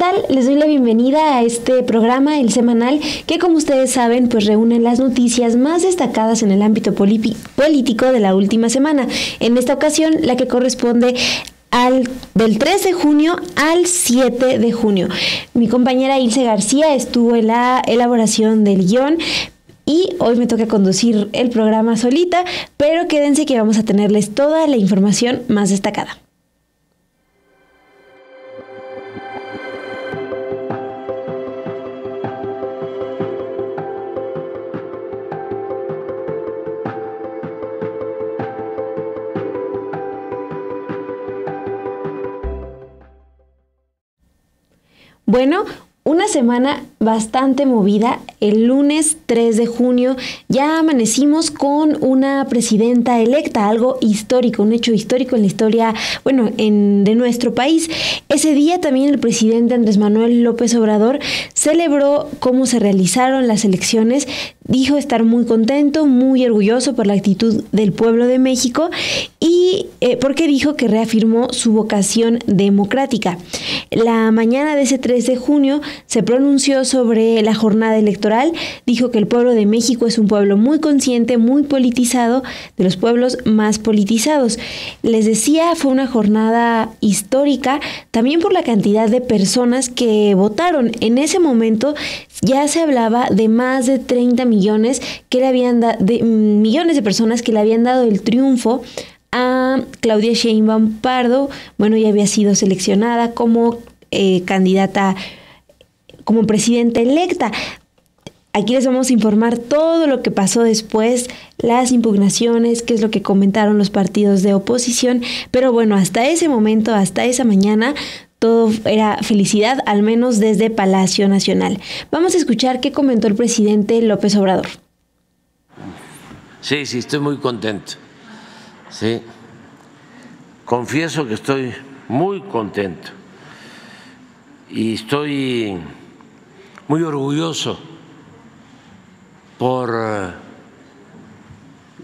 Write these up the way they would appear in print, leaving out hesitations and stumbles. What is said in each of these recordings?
tal? Les doy la bienvenida a este programa, el semanal, que como ustedes saben, pues reúne las noticias más destacadas en el ámbito político de la última semana. En esta ocasión, la que corresponde del 3 de junio al 7 de junio. Mi compañera Ilse García estuvo en la elaboración del guión y hoy me toca conducir el programa solita, pero quédense que vamos a tenerles toda la información más destacada. Bueno, una semana bastante movida. El lunes 3 de junio ya amanecimos con una presidenta electa, algo histórico, un hecho histórico en la historia, de nuestro país. Ese día también el presidente Andrés Manuel López Obrador celebró cómo se realizaron las elecciones. Dijo estar muy contento, muy orgulloso por la actitud del pueblo de México y porque dijo que reafirmó su vocación democrática. La mañana de ese 3 de junio se pronunció sobre la jornada electoral. Dijo que el pueblo de México es un pueblo muy consciente, muy politizado, de los pueblos más politizados. Les decía, fue una jornada histórica, también por la cantidad de personas que votaron. En ese momento ya se hablaba de más de 30 millones millones de personas que le habían dado el triunfo a Claudia Sheinbaum Pardo. Ya había sido seleccionada como candidata, como presidenta electa. Aquí les vamos a informar todo lo que pasó después, las impugnaciones, qué es lo que comentaron los partidos de oposición. Pero hasta ese momento, hasta esa mañana, todo era felicidad, al menos desde Palacio Nacional. Vamos a escuchar qué comentó el presidente López Obrador. Sí, estoy muy contento. Sí, confieso que estoy muy contento y estoy muy orgulloso por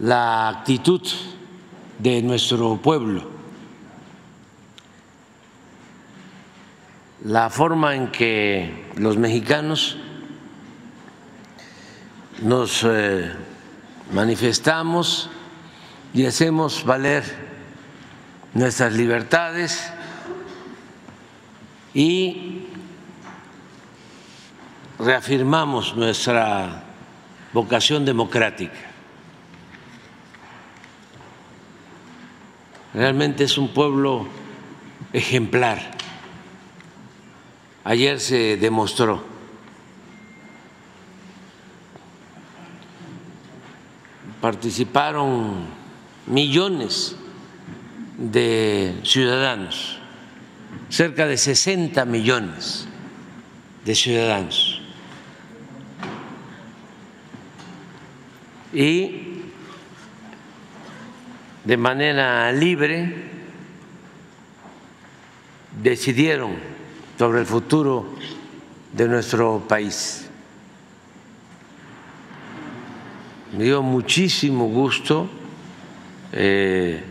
la actitud de nuestro pueblo, la forma en que los mexicanos nos manifestamos y hacemos valer nuestras libertades y reafirmamos nuestra vocación democrática. Realmente es un pueblo ejemplar. Ayer se demostró. Participaron millones de ciudadanos, cerca de 60 millones de ciudadanos. Y de manera libre decidieron sobre el futuro de nuestro país. Me dio muchísimo gusto el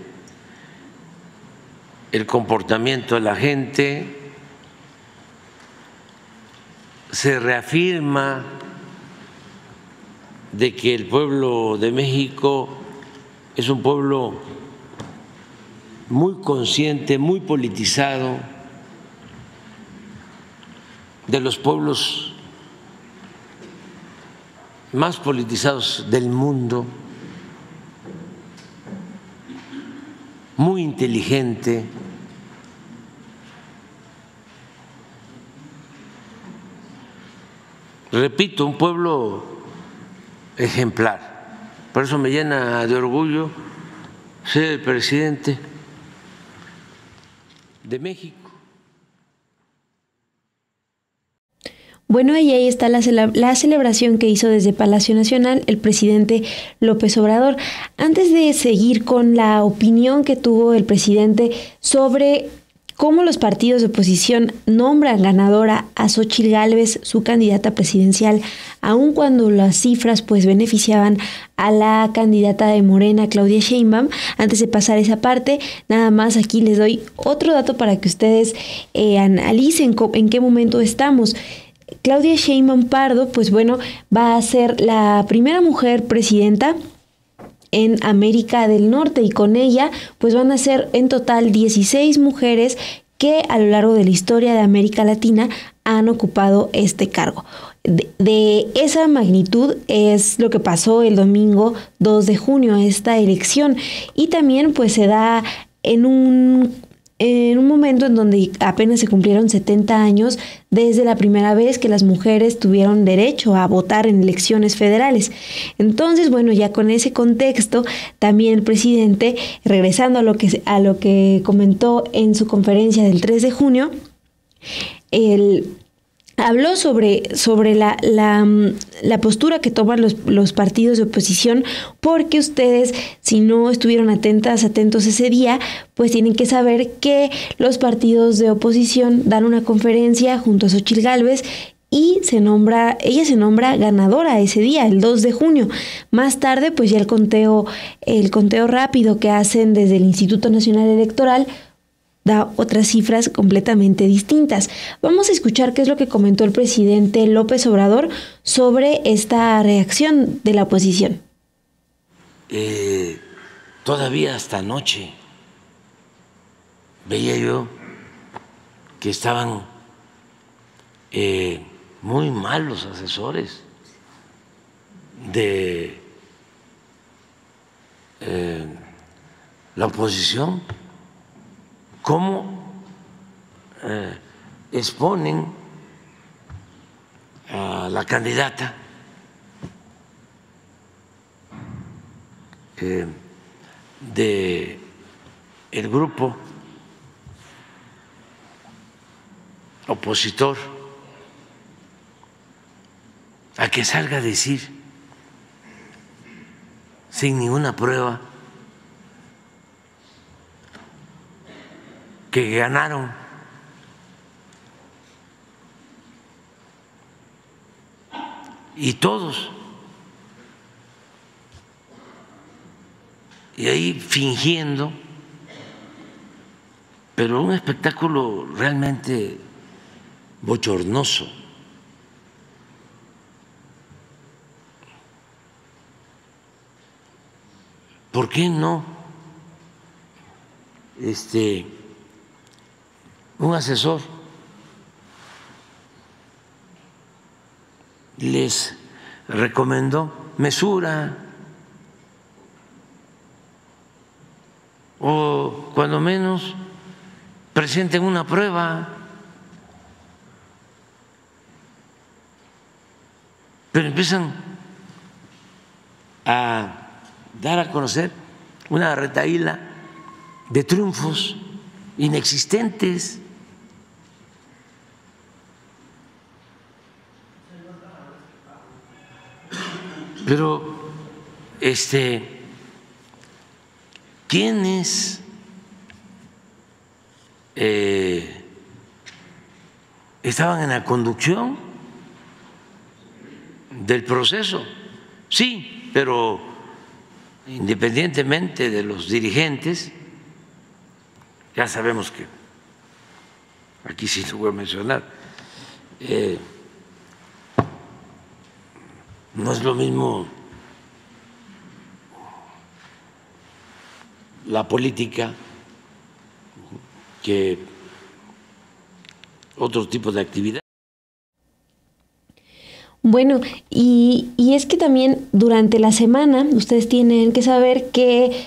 comportamiento de la gente. Se reafirma de que el pueblo de México es un pueblo muy consciente, muy politizado, de los pueblos más politizados del mundo, muy inteligente. Repito, un pueblo ejemplar. Por eso me llena de orgullo ser el presidente de México. Y ahí está la celebración que hizo desde Palacio Nacional el presidente López Obrador. Antes de seguir con la opinión que tuvo el presidente sobre cómo los partidos de oposición nombran ganadora a Xóchitl Gálvez, su candidata presidencial, aun cuando las cifras pues beneficiaban a la candidata de Morena, Claudia Sheinbaum. Antes de pasar esa parte, nada más aquí les doy otro dato para que ustedes analicen en qué momento estamos. Claudia Sheinbaum Pardo, pues bueno, va a ser la primera mujer presidenta en América del Norte, y con ella pues van a ser en total 16 mujeres que a lo largo de la historia de América Latina han ocupado este cargo. De esa magnitud es lo que pasó el domingo 2 de junio, esta elección, y también pues se da en un momento en donde apenas se cumplieron 70 años desde la primera vez que las mujeres tuvieron derecho a votar en elecciones federales. Entonces, bueno, ya con ese contexto, también el presidente, regresando a lo que comentó en su conferencia del 3 de junio, habló sobre la postura que toman los partidos de oposición, porque ustedes, si no estuvieron atentos ese día, pues tienen que saber que los partidos de oposición dan una conferencia junto a Xóchitl Gálvez y ella se nombra ganadora ese día, el 2 de junio. Más tarde, pues ya el conteo rápido que hacen desde el Instituto Nacional Electoral da otras cifras completamente distintas. Vamos a escuchar qué es lo que comentó el presidente López Obrador sobre esta reacción de la oposición. Todavía hasta anoche veía yo que estaban muy mal los asesores de la oposición. ¿Cómo exponen a la candidata de el grupo opositor a que salga a decir sin ninguna prueba que ganaron? Y todos, y ahí fingiendo, pero un espectáculo realmente bochornoso. ¿Por qué no un asesor les recomendó mesura, o cuando menos presenten una prueba? Pero empiezan a dar a conocer una retahíla de triunfos inexistentes. Pero ¿quiénes estaban en la conducción del proceso? Sí, pero independientemente de los dirigentes, ya sabemos que aquí sí lo voy a mencionar, no es lo mismo la política que otro tipo de actividad. Bueno, y es que también durante la semana ustedes tienen que saber que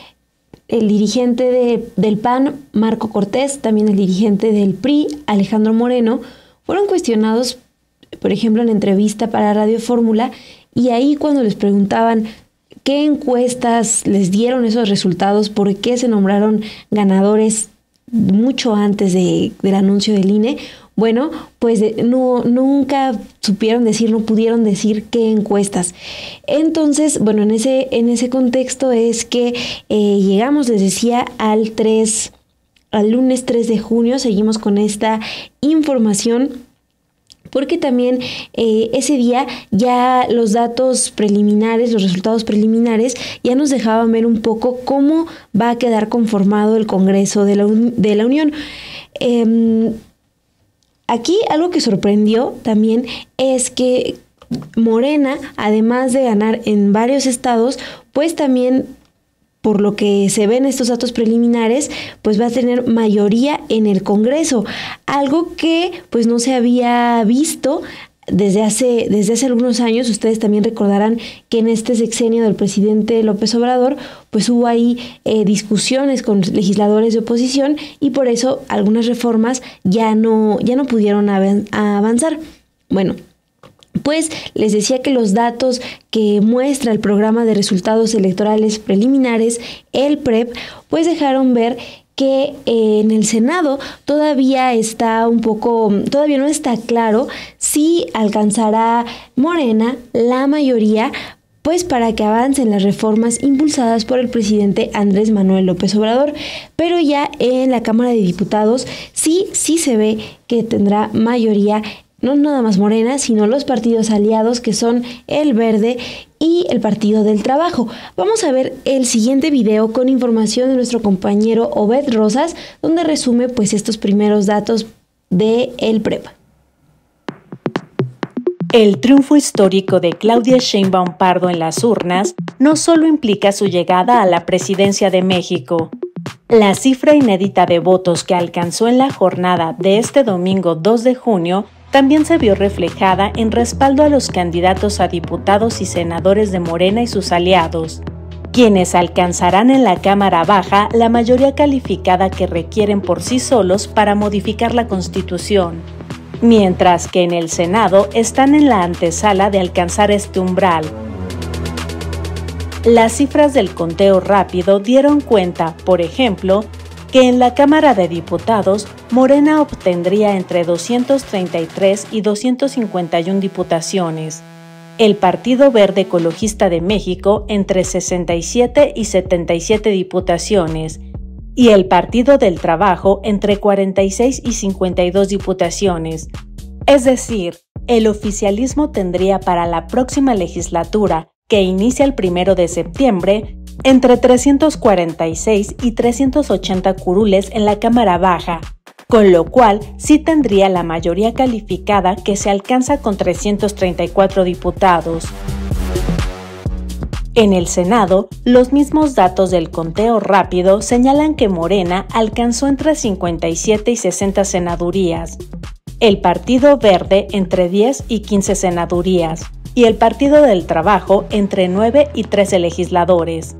el dirigente del PAN, Marco Cortés, también el dirigente del PRI, Alejandro Moreno, fueron cuestionados, por ejemplo, en entrevista para Radio Fórmula, y ahí cuando les preguntaban qué encuestas les dieron esos resultados, por qué se nombraron ganadores mucho antes del anuncio del INE, bueno, pues nunca supieron decir, no pudieron decir qué encuestas. Entonces, bueno, en ese contexto es que llegamos, les decía, al 3 al lunes 3 de junio. Seguimos con esta información porque también ese día ya los datos preliminares, los resultados preliminares ya nos dejaban ver un poco cómo va a quedar conformado el Congreso de la Unión. Aquí algo que sorprendió también es que Morena, además de ganar en varios estados, pues también, por lo que se ven estos datos preliminares, pues va a tener mayoría en el Congreso, algo que pues no se había visto desde hace algunos años. Ustedes también recordarán que en este sexenio del presidente López Obrador, pues hubo ahí discusiones con legisladores de oposición y por eso algunas reformas ya no pudieron avanzar. Bueno, pues les decía que los datos que muestra el programa de resultados electorales preliminares, el PREP, pues dejaron ver que en el Senado todavía no está claro si alcanzará Morena la mayoría, pues para que avancen las reformas impulsadas por el presidente Andrés Manuel López Obrador. Pero ya en la Cámara de Diputados sí se ve que tendrá mayoría, no nada más Morena, sino los partidos aliados, que son el Verde y el Partido del Trabajo. Vamos a ver el siguiente video con información de nuestro compañero Obed Rosas, donde resume pues estos primeros datos de el PREP. El triunfo histórico de Claudia Sheinbaum Pardo en las urnas no solo implica su llegada a la presidencia de México. La cifra inédita de votos que alcanzó en la jornada de este domingo 2 de junio también se vio reflejada en respaldo a los candidatos a diputados y senadores de Morena y sus aliados, quienes alcanzarán en la Cámara Baja la mayoría calificada que requieren por sí solos para modificar la Constitución, mientras que en el Senado están en la antesala de alcanzar este umbral. Las cifras del conteo rápido dieron cuenta, por ejemplo, que en la Cámara de Diputados, Morena obtendría entre 233 y 251 diputaciones, el Partido Verde Ecologista de México entre 67 y 77 diputaciones, y el Partido del Trabajo entre 46 y 52 diputaciones. Es decir, el oficialismo tendría para la próxima legislatura, que inicia el 1 de septiembre, entre 346 y 380 curules en la Cámara Baja, con lo cual sí tendría la mayoría calificada que se alcanza con 334 diputados. En el Senado, los mismos datos del conteo rápido señalan que Morena alcanzó entre 57 y 60 senadurías, el Partido Verde entre 10 y 15 senadurías, y el Partido del Trabajo entre 9 y 13 legisladores.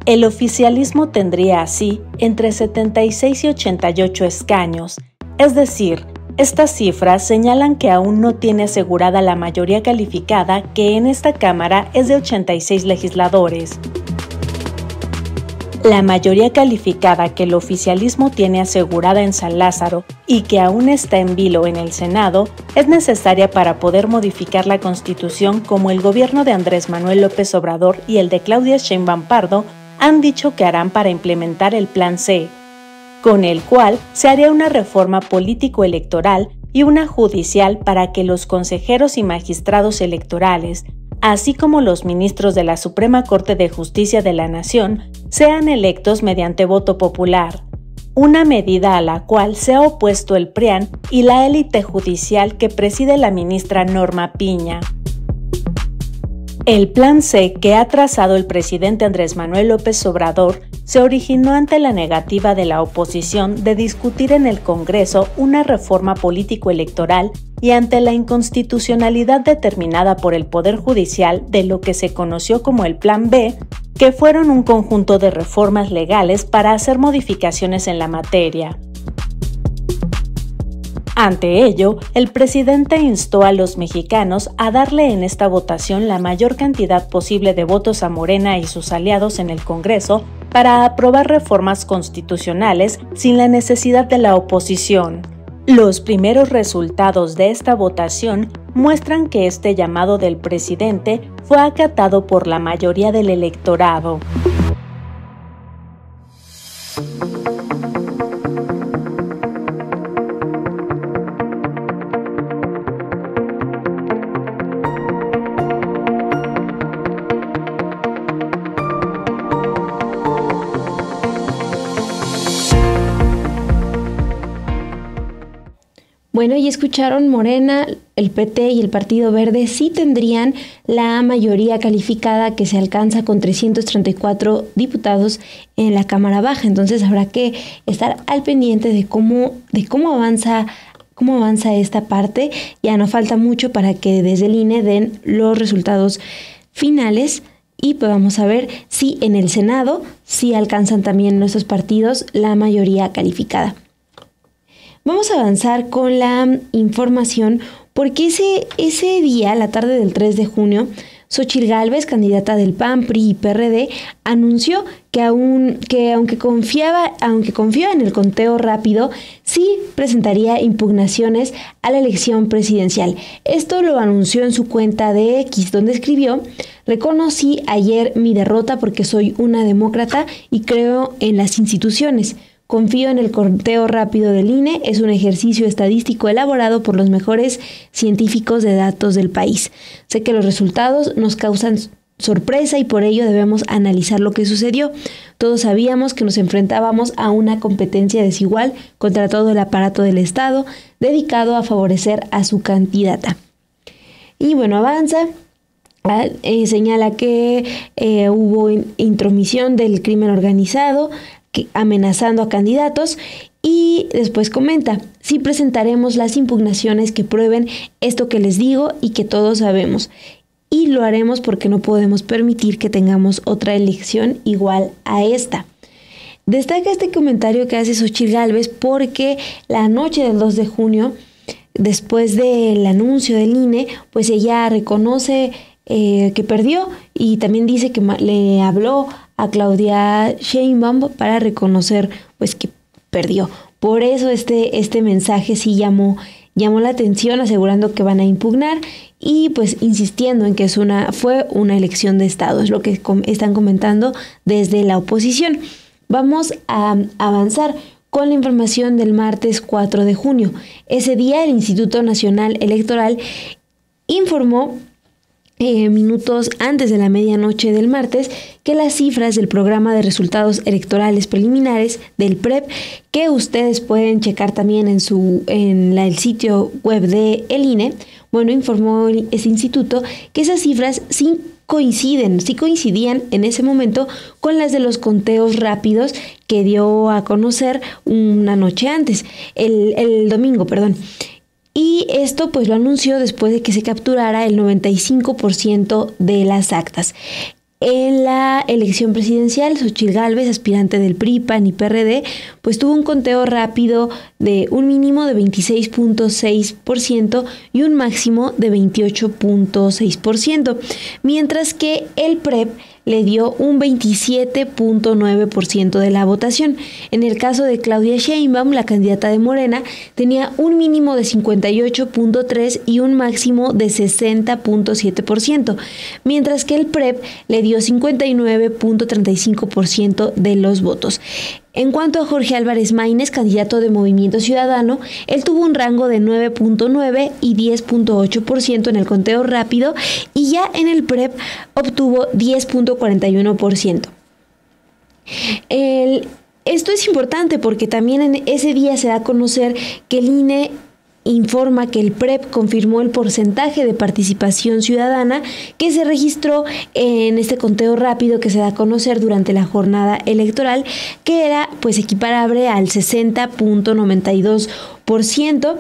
El oficialismo tendría así entre 76 y 88 escaños, es decir, estas cifras señalan que aún no tiene asegurada la mayoría calificada, que en esta Cámara es de 86 legisladores. La mayoría calificada que el oficialismo tiene asegurada en San Lázaro y que aún está en vilo en el Senado es necesaria para poder modificar la Constitución, como el gobierno de Andrés Manuel López Obrador y el de Claudia Sheinbaum Pardo han dicho que harán para implementar el Plan C, con el cual se haría una reforma político-electoral y una judicial para que los consejeros y magistrados electorales, así como los ministros de la Suprema Corte de Justicia de la Nación, sean electos mediante voto popular, una medida a la cual se ha opuesto el PRIAN y la élite judicial que preside la ministra Norma Piña. El Plan C que ha trazado el presidente Andrés Manuel López Obrador se originó ante la negativa de la oposición de discutir en el Congreso una reforma político-electoral y ante la inconstitucionalidad determinada por el Poder Judicial de lo que se conoció como el Plan B, que fueron un conjunto de reformas legales para hacer modificaciones en la materia. Ante ello, el presidente instó a los mexicanos a darle en esta votación la mayor cantidad posible de votos a Morena y sus aliados en el Congreso para aprobar reformas constitucionales sin la necesidad de la oposición. Los primeros resultados de esta votación muestran que este llamado del presidente fue acatado por la mayoría del electorado. Bueno, y escucharon, Morena, el PT y el Partido Verde sí tendrían la mayoría calificada que se alcanza con 334 diputados en la Cámara Baja. Entonces habrá que estar al pendiente de cómo avanza esta parte. Ya no falta mucho para que desde el INE den los resultados finales y podamos saber si en el Senado sí alcanzan también nuestros partidos la mayoría calificada. Vamos a avanzar con la información porque ese día, la tarde del 3 de junio, Xóchitl Gálvez, candidata del PAN, PRI y PRD, anunció que aunque confiaba en el conteo rápido, sí presentaría impugnaciones a la elección presidencial. Esto lo anunció en su cuenta de X, donde escribió: reconocí ayer mi derrota porque soy una demócrata y creo en las instituciones. Confío en el conteo rápido del INE, es un ejercicio estadístico elaborado por los mejores científicos de datos del país. Sé que los resultados nos causan sorpresa y por ello debemos analizar lo que sucedió. Todos sabíamos que nos enfrentábamos a una competencia desigual contra todo el aparato del Estado dedicado a favorecer a su candidata. Y bueno, avanza. Señala que hubo intromisión del crimen organizado amenazando a candidatos y después comenta: sí presentaremos las impugnaciones que prueben esto que les digo y que todos sabemos, y lo haremos porque no podemos permitir que tengamos otra elección igual a esta. Destaca este comentario que hace Xóchitl Gálvez porque la noche del 2 de junio, después del anuncio del INE, pues ella reconoce que perdió y también dice que le habló a Claudia Sheinbaum para reconocer pues que perdió. Por eso este mensaje sí llamó la atención, asegurando que van a impugnar y pues insistiendo en que fue una elección de Estado, es lo que están comentando desde la oposición. Vamos a avanzar con la información del martes 4 de junio. Ese día el Instituto Nacional Electoral informó minutos antes de la medianoche del martes que las cifras del programa de resultados electorales preliminares del PREP, que ustedes pueden checar también en el sitio web de el INE, bueno, informó ese instituto que esas cifras sí coincidían en ese momento con las de los conteos rápidos que dio a conocer una noche antes, el domingo, perdón. Y esto pues lo anunció después de que se capturara el 95% de las actas. En la elección presidencial, Xóchitl Gálvez, aspirante del PRI, PAN y PRD, pues tuvo un conteo rápido de un mínimo de 26.6% y un máximo de 28.6%, mientras que el PREP le dio un 27.9% de la votación. En el caso de Claudia Sheinbaum, la candidata de Morena, tenía un mínimo de 58.3% y un máximo de 60.7%, mientras que el PREP le dio 59.35% de los votos. En cuanto a Jorge Álvarez Maínez, candidato de Movimiento Ciudadano, él tuvo un rango de 9.9 y 10.8% en el conteo rápido y ya en el PREP obtuvo 10.41%. Esto es importante porque también en ese día se da a conocer que el INE informa que el PREP confirmó el porcentaje de participación ciudadana que se registró en este conteo rápido que se da a conocer durante la jornada electoral, que era pues equiparable al 60.92%,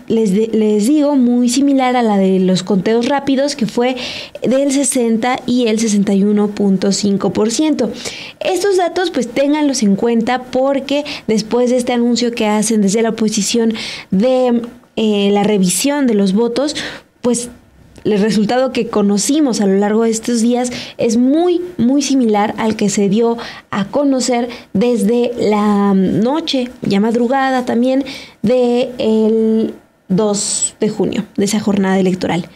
les digo, muy similar a la de los conteos rápidos, que fue del 60 y el 61.5%. Estos datos pues ténganlos en cuenta porque después de este anuncio que hacen desde la oposición de la revisión de los votos, pues el resultado que conocimos a lo largo de estos días es muy, muy similar al que se dio a conocer desde la noche, ya madrugada también, del 2 de junio, de esa jornada electoral.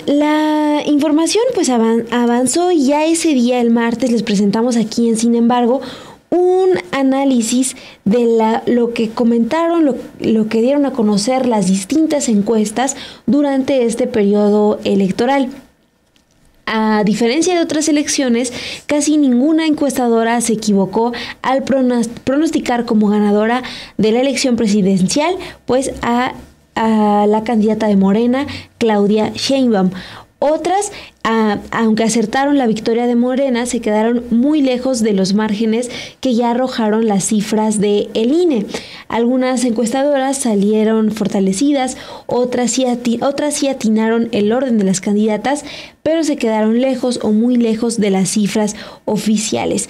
La información pues avanzó y ya ese día, el martes, les presentamos aquí en Sin embargo un análisis de lo que comentaron, lo que dieron a conocer las distintas encuestas durante este periodo electoral. A diferencia de otras elecciones, casi ninguna encuestadora se equivocó al pronosticar como ganadora de la elección presidencial, pues a la candidata de Morena, Claudia Sheinbaum. Otras, aunque acertaron la victoria de Morena, se quedaron muy lejos de los márgenes que ya arrojaron las cifras del INE. Algunas encuestadoras salieron fortalecidas, otras sí atinaron el orden de las candidatas, pero se quedaron lejos o muy lejos de las cifras oficiales.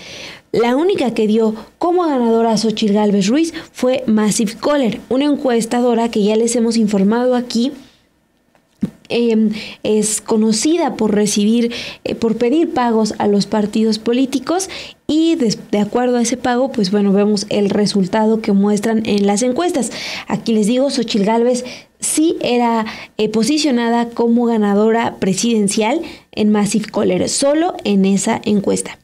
La única que dio como ganadora a Xóchitl Gálvez Ruiz fue Massive Caller, una encuestadora que ya les hemos informado aquí. Es conocida por pedir pagos a los partidos políticos y de acuerdo a ese pago, pues bueno, vemos el resultado que muestran en las encuestas. Aquí les digo, Xóchitl Gálvez sí era posicionada como ganadora presidencial en Massive Caller, solo en esa encuesta.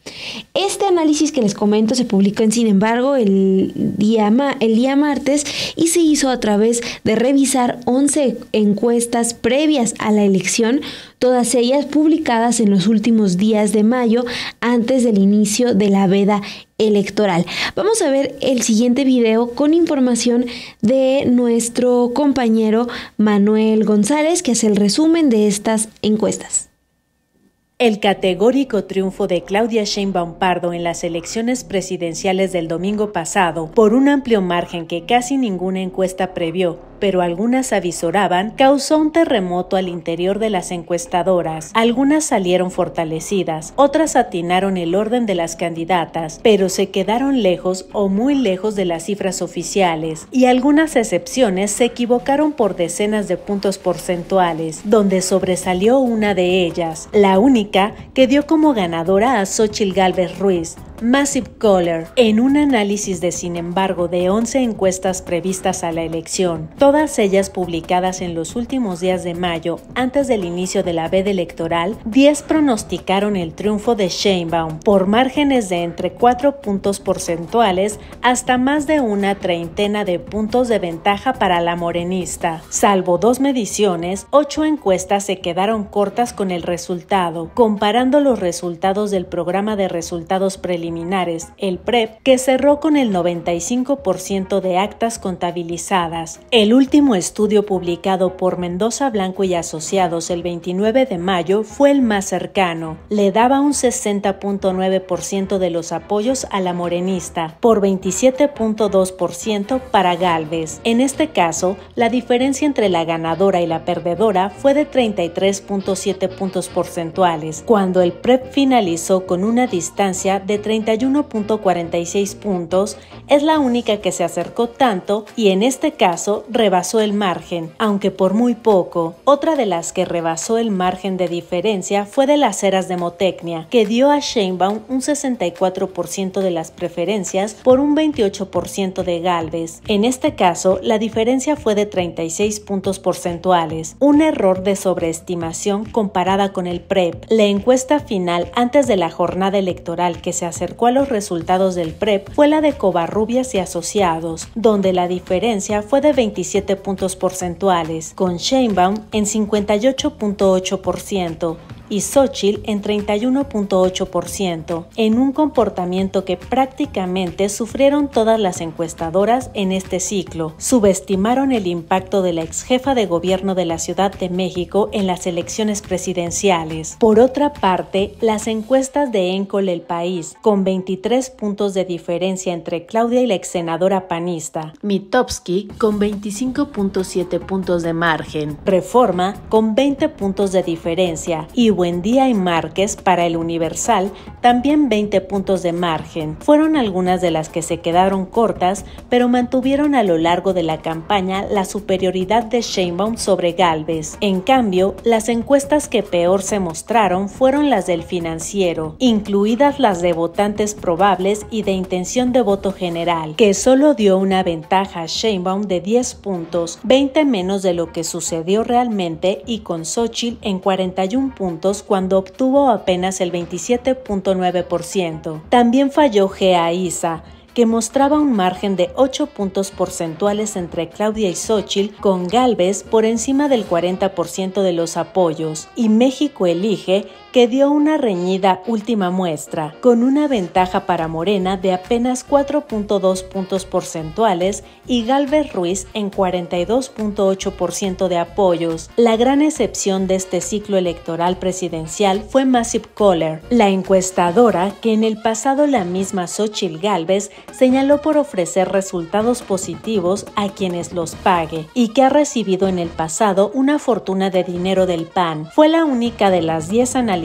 Este análisis que les comento se publicó Sin Embargo el día martes y se hizo a través de revisar 11 encuestas previas a la elección, todas ellas publicadas en los últimos días de mayo antes del inicio de la veda electoral. Vamos a ver el siguiente video con información de nuestro compañero Manuel González, que hace el resumen de estas encuestas. El categórico triunfo de Claudia Sheinbaum Pardo en las elecciones presidenciales del domingo pasado, por un amplio margen que casi ninguna encuesta previó, pero algunas avisoraban, causó un terremoto al interior de las encuestadoras. Algunas salieron fortalecidas, otras atinaron el orden de las candidatas, pero se quedaron lejos o muy lejos de las cifras oficiales, y algunas excepciones se equivocaron por decenas de puntos porcentuales, donde sobresalió una de ellas, la única que dio como ganadora a Xóchitl Gálvez Ruiz, Massive Caller, en un análisis de Sin Embargo de 11 encuestas previstas a la elección, todas ellas publicadas en los últimos días de mayo antes del inicio de la veda electoral. 10 pronosticaron el triunfo de Sheinbaum por márgenes de entre 4 puntos porcentuales hasta más de una treintena de puntos de ventaja para la morenista. Salvo 2 mediciones, 8 encuestas se quedaron cortas con el resultado, comparando los resultados del programa de resultados preliminares, el PREP, que cerró con el 95% de actas contabilizadas. El último estudio publicado por Mendoza Blanco y Asociados el 29 de mayo fue el más cercano. Le daba un 60.9% de los apoyos a la morenista, por 27.2% para Gálvez. En este caso, la diferencia entre la ganadora y la perdedora fue de 33.7 puntos porcentuales, cuando el PREP finalizó con una distancia de 31.46 puntos. Es la única que se acercó tanto y en este caso rebasó el margen, aunque por muy poco. Otra de las que rebasó el margen de diferencia fue de las Heras Demotecnia, que dio a Sheinbaum un 64% de las preferencias por un 28% de Gálvez. En este caso, la diferencia fue de 36 puntos porcentuales, un error de sobreestimación comparada con el PREP. La encuesta final antes de la jornada electoral que se acercó a los resultados del PREP fue la de Covarrubias y Asociados, donde la diferencia fue de 27 puntos porcentuales, con Sheinbaum en 58.8% y Xóchitl en 31.8%, en un comportamiento que prácticamente sufrieron todas las encuestadoras en este ciclo. Subestimaron el impacto de la exjefa de gobierno de la Ciudad de México en las elecciones presidenciales. Por otra parte, las encuestas de Encol El País, con 23 puntos de diferencia entre Claudia y la exsenadora panista, Mitofsky con 25.7 puntos de margen, Reforma con 20 puntos de diferencia y Buendía y Márquez para El Universal también 20 puntos de margen. Fueron algunas de las que se quedaron cortas, pero mantuvieron a lo largo de la campaña la superioridad de Sheinbaum sobre Gálvez. En cambio, las encuestas que peor se mostraron fueron las del Financiero, incluidas las de votantes probables y de intención de voto general, que solo dio una ventaja a Sheinbaum de 10 puntos, 20 menos de lo que sucedió realmente, y con Xóchitl en 41 puntos cuando obtuvo apenas el 27.9%. También falló GEA-ISA, que mostraba un margen de 8 puntos porcentuales entre Claudia y Xóchitl, con Gálvez por encima del 40% de los apoyos, y México Elige, que dio una reñida última muestra, con una ventaja para Morena de apenas 4.2 puntos porcentuales y Gálvez Ruiz en 42.8% de apoyos. La gran excepción de este ciclo electoral presidencial fue Massive Caller, la encuestadora que en el pasado la misma Xóchitl Gálvez señaló por ofrecer resultados positivos a quienes los pague y que ha recibido en el pasado una fortuna de dinero del PAN. Fue la única de las 10 analizadas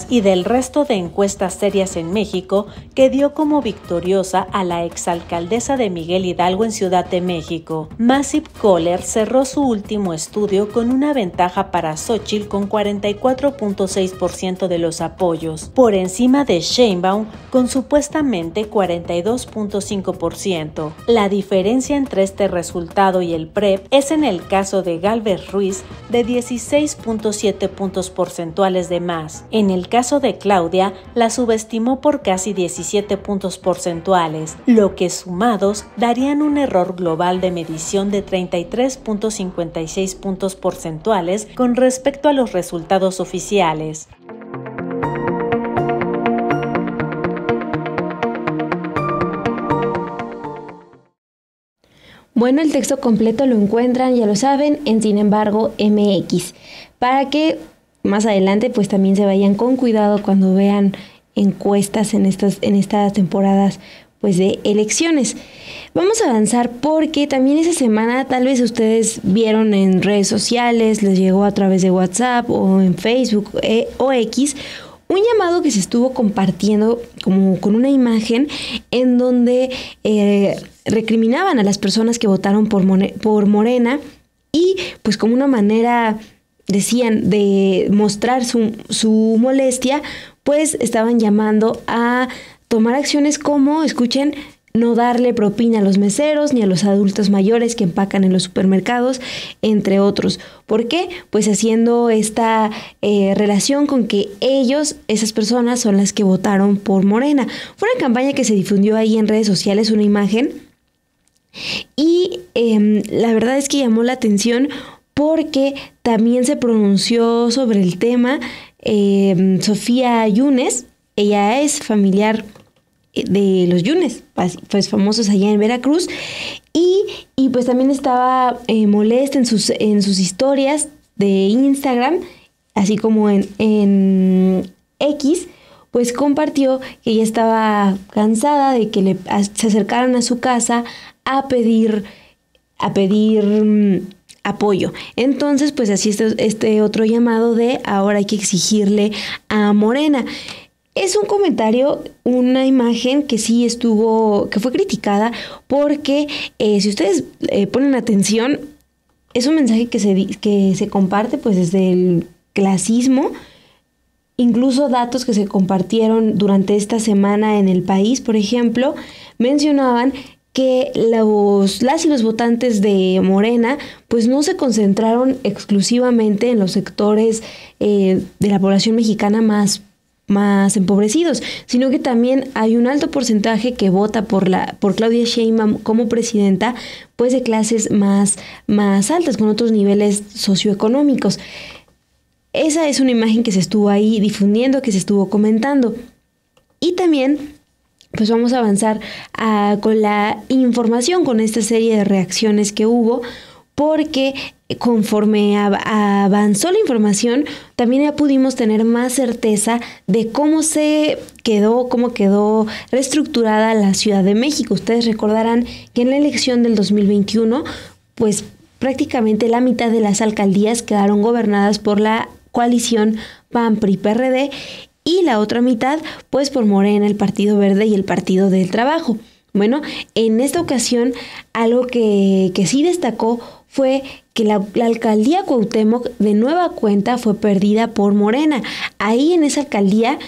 y del resto de encuestas serias en México que dio como victoriosa a la exalcaldesa de Miguel Hidalgo en Ciudad de México. Massive Caller cerró su último estudio con una ventaja para Xóchitl con 44.6% de los apoyos, por encima de Sheinbaum con supuestamente 42.5%. La diferencia entre este resultado y el PREP es en el caso de Gálvez Ruiz de 16.7 puntos porcentuales de más. En el caso de Claudia, la subestimó por casi 17 puntos porcentuales, lo que sumados darían un error global de medición de 33.56 puntos porcentuales con respecto a los resultados oficiales. Bueno, el texto completo lo encuentran, ya lo saben, en Sin embargo MX, para que más adelante pues también se vayan con cuidado cuando vean encuestas en estas temporadas pues de elecciones. Vamos a avanzar porque también esa semana tal vez ustedes vieron en redes sociales, les llegó a través de WhatsApp o en Facebook o X, un llamado que se estuvo compartiendo como con una imagen en donde recriminaban a las personas que votaron por Morena y pues como una manera, decían, de mostrar su molestia, pues estaban llamando a tomar acciones como, escuchen, no darle propina a los meseros ni a los adultos mayores que empacan en los supermercados, entre otros. ¿Por qué? Pues haciendo esta relación con que esas personas son las que votaron por Morena. Fue una campaña que se difundió ahí en redes sociales, una imagen, y la verdad es que llamó la atención porque también se pronunció sobre el tema Sofía Yunes. Ella es familiar de los Yunes, pues famosos allá en Veracruz, y pues también estaba molesta en sus historias de Instagram, así como en X, pues compartió que ella estaba cansada de que se acercaran a su casa a pedir apoyo. Entonces, pues así este otro llamado de ahora hay que exigirle a Morena. Es un comentario, una imagen que sí que fue criticada porque si ustedes ponen atención, es un mensaje que se comparte pues desde el clasismo, incluso datos que se compartieron durante esta semana en El País, por ejemplo, mencionaban que las y los votantes de Morena pues no se concentraron exclusivamente en los sectores de la población mexicana más empobrecidos, sino que también hay un alto porcentaje que vota por Claudia Sheinbaum como presidenta, pues de clases más altas, con otros niveles socioeconómicos. Esa es una imagen que se estuvo ahí difundiendo, que se estuvo comentando. Y también pues vamos a avanzar con la información, con esta serie de reacciones que hubo, porque conforme avanzó la información, también ya pudimos tener más certeza de cómo quedó reestructurada la Ciudad de México. Ustedes recordarán que en la elección del 2021, pues prácticamente la mitad de las alcaldías quedaron gobernadas por la coalición PAN-PRI-PRD y la otra mitad pues por Morena, el Partido Verde y el Partido del Trabajo. Bueno, en esta ocasión algo que sí destacó fue que la alcaldía Cuauhtémoc de nueva cuenta fue perdida por Morena. Ahí en esa alcaldía,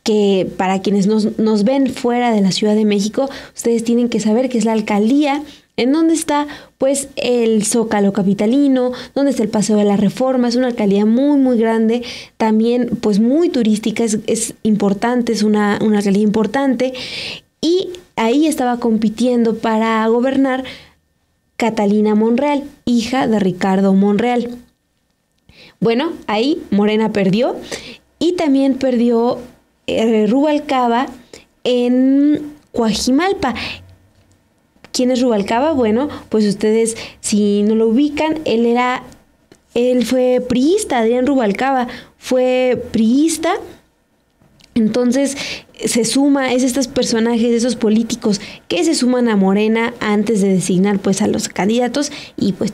que para quienes nos ven fuera de la Ciudad de México, ustedes tienen que saber que es la alcaldía en donde está pues el Zócalo capitalino, donde está el Paseo de la Reforma. Es una alcaldía muy muy grande, también pues muy turística, es importante, es una alcaldía importante, y ahí estaba compitiendo para gobernar Catalina Monreal, hija de Ricardo Monreal. Bueno, ahí Morena perdió. Y también perdió Rubalcaba en Coajimalpa. ¿Quién es Rubalcaba? Bueno, pues ustedes, si no lo ubican, él fue priista. Adrián Rubalcaba fue priista. Entonces es estos personajes, esos políticos que se suman a Morena antes de designar pues a los candidatos, y pues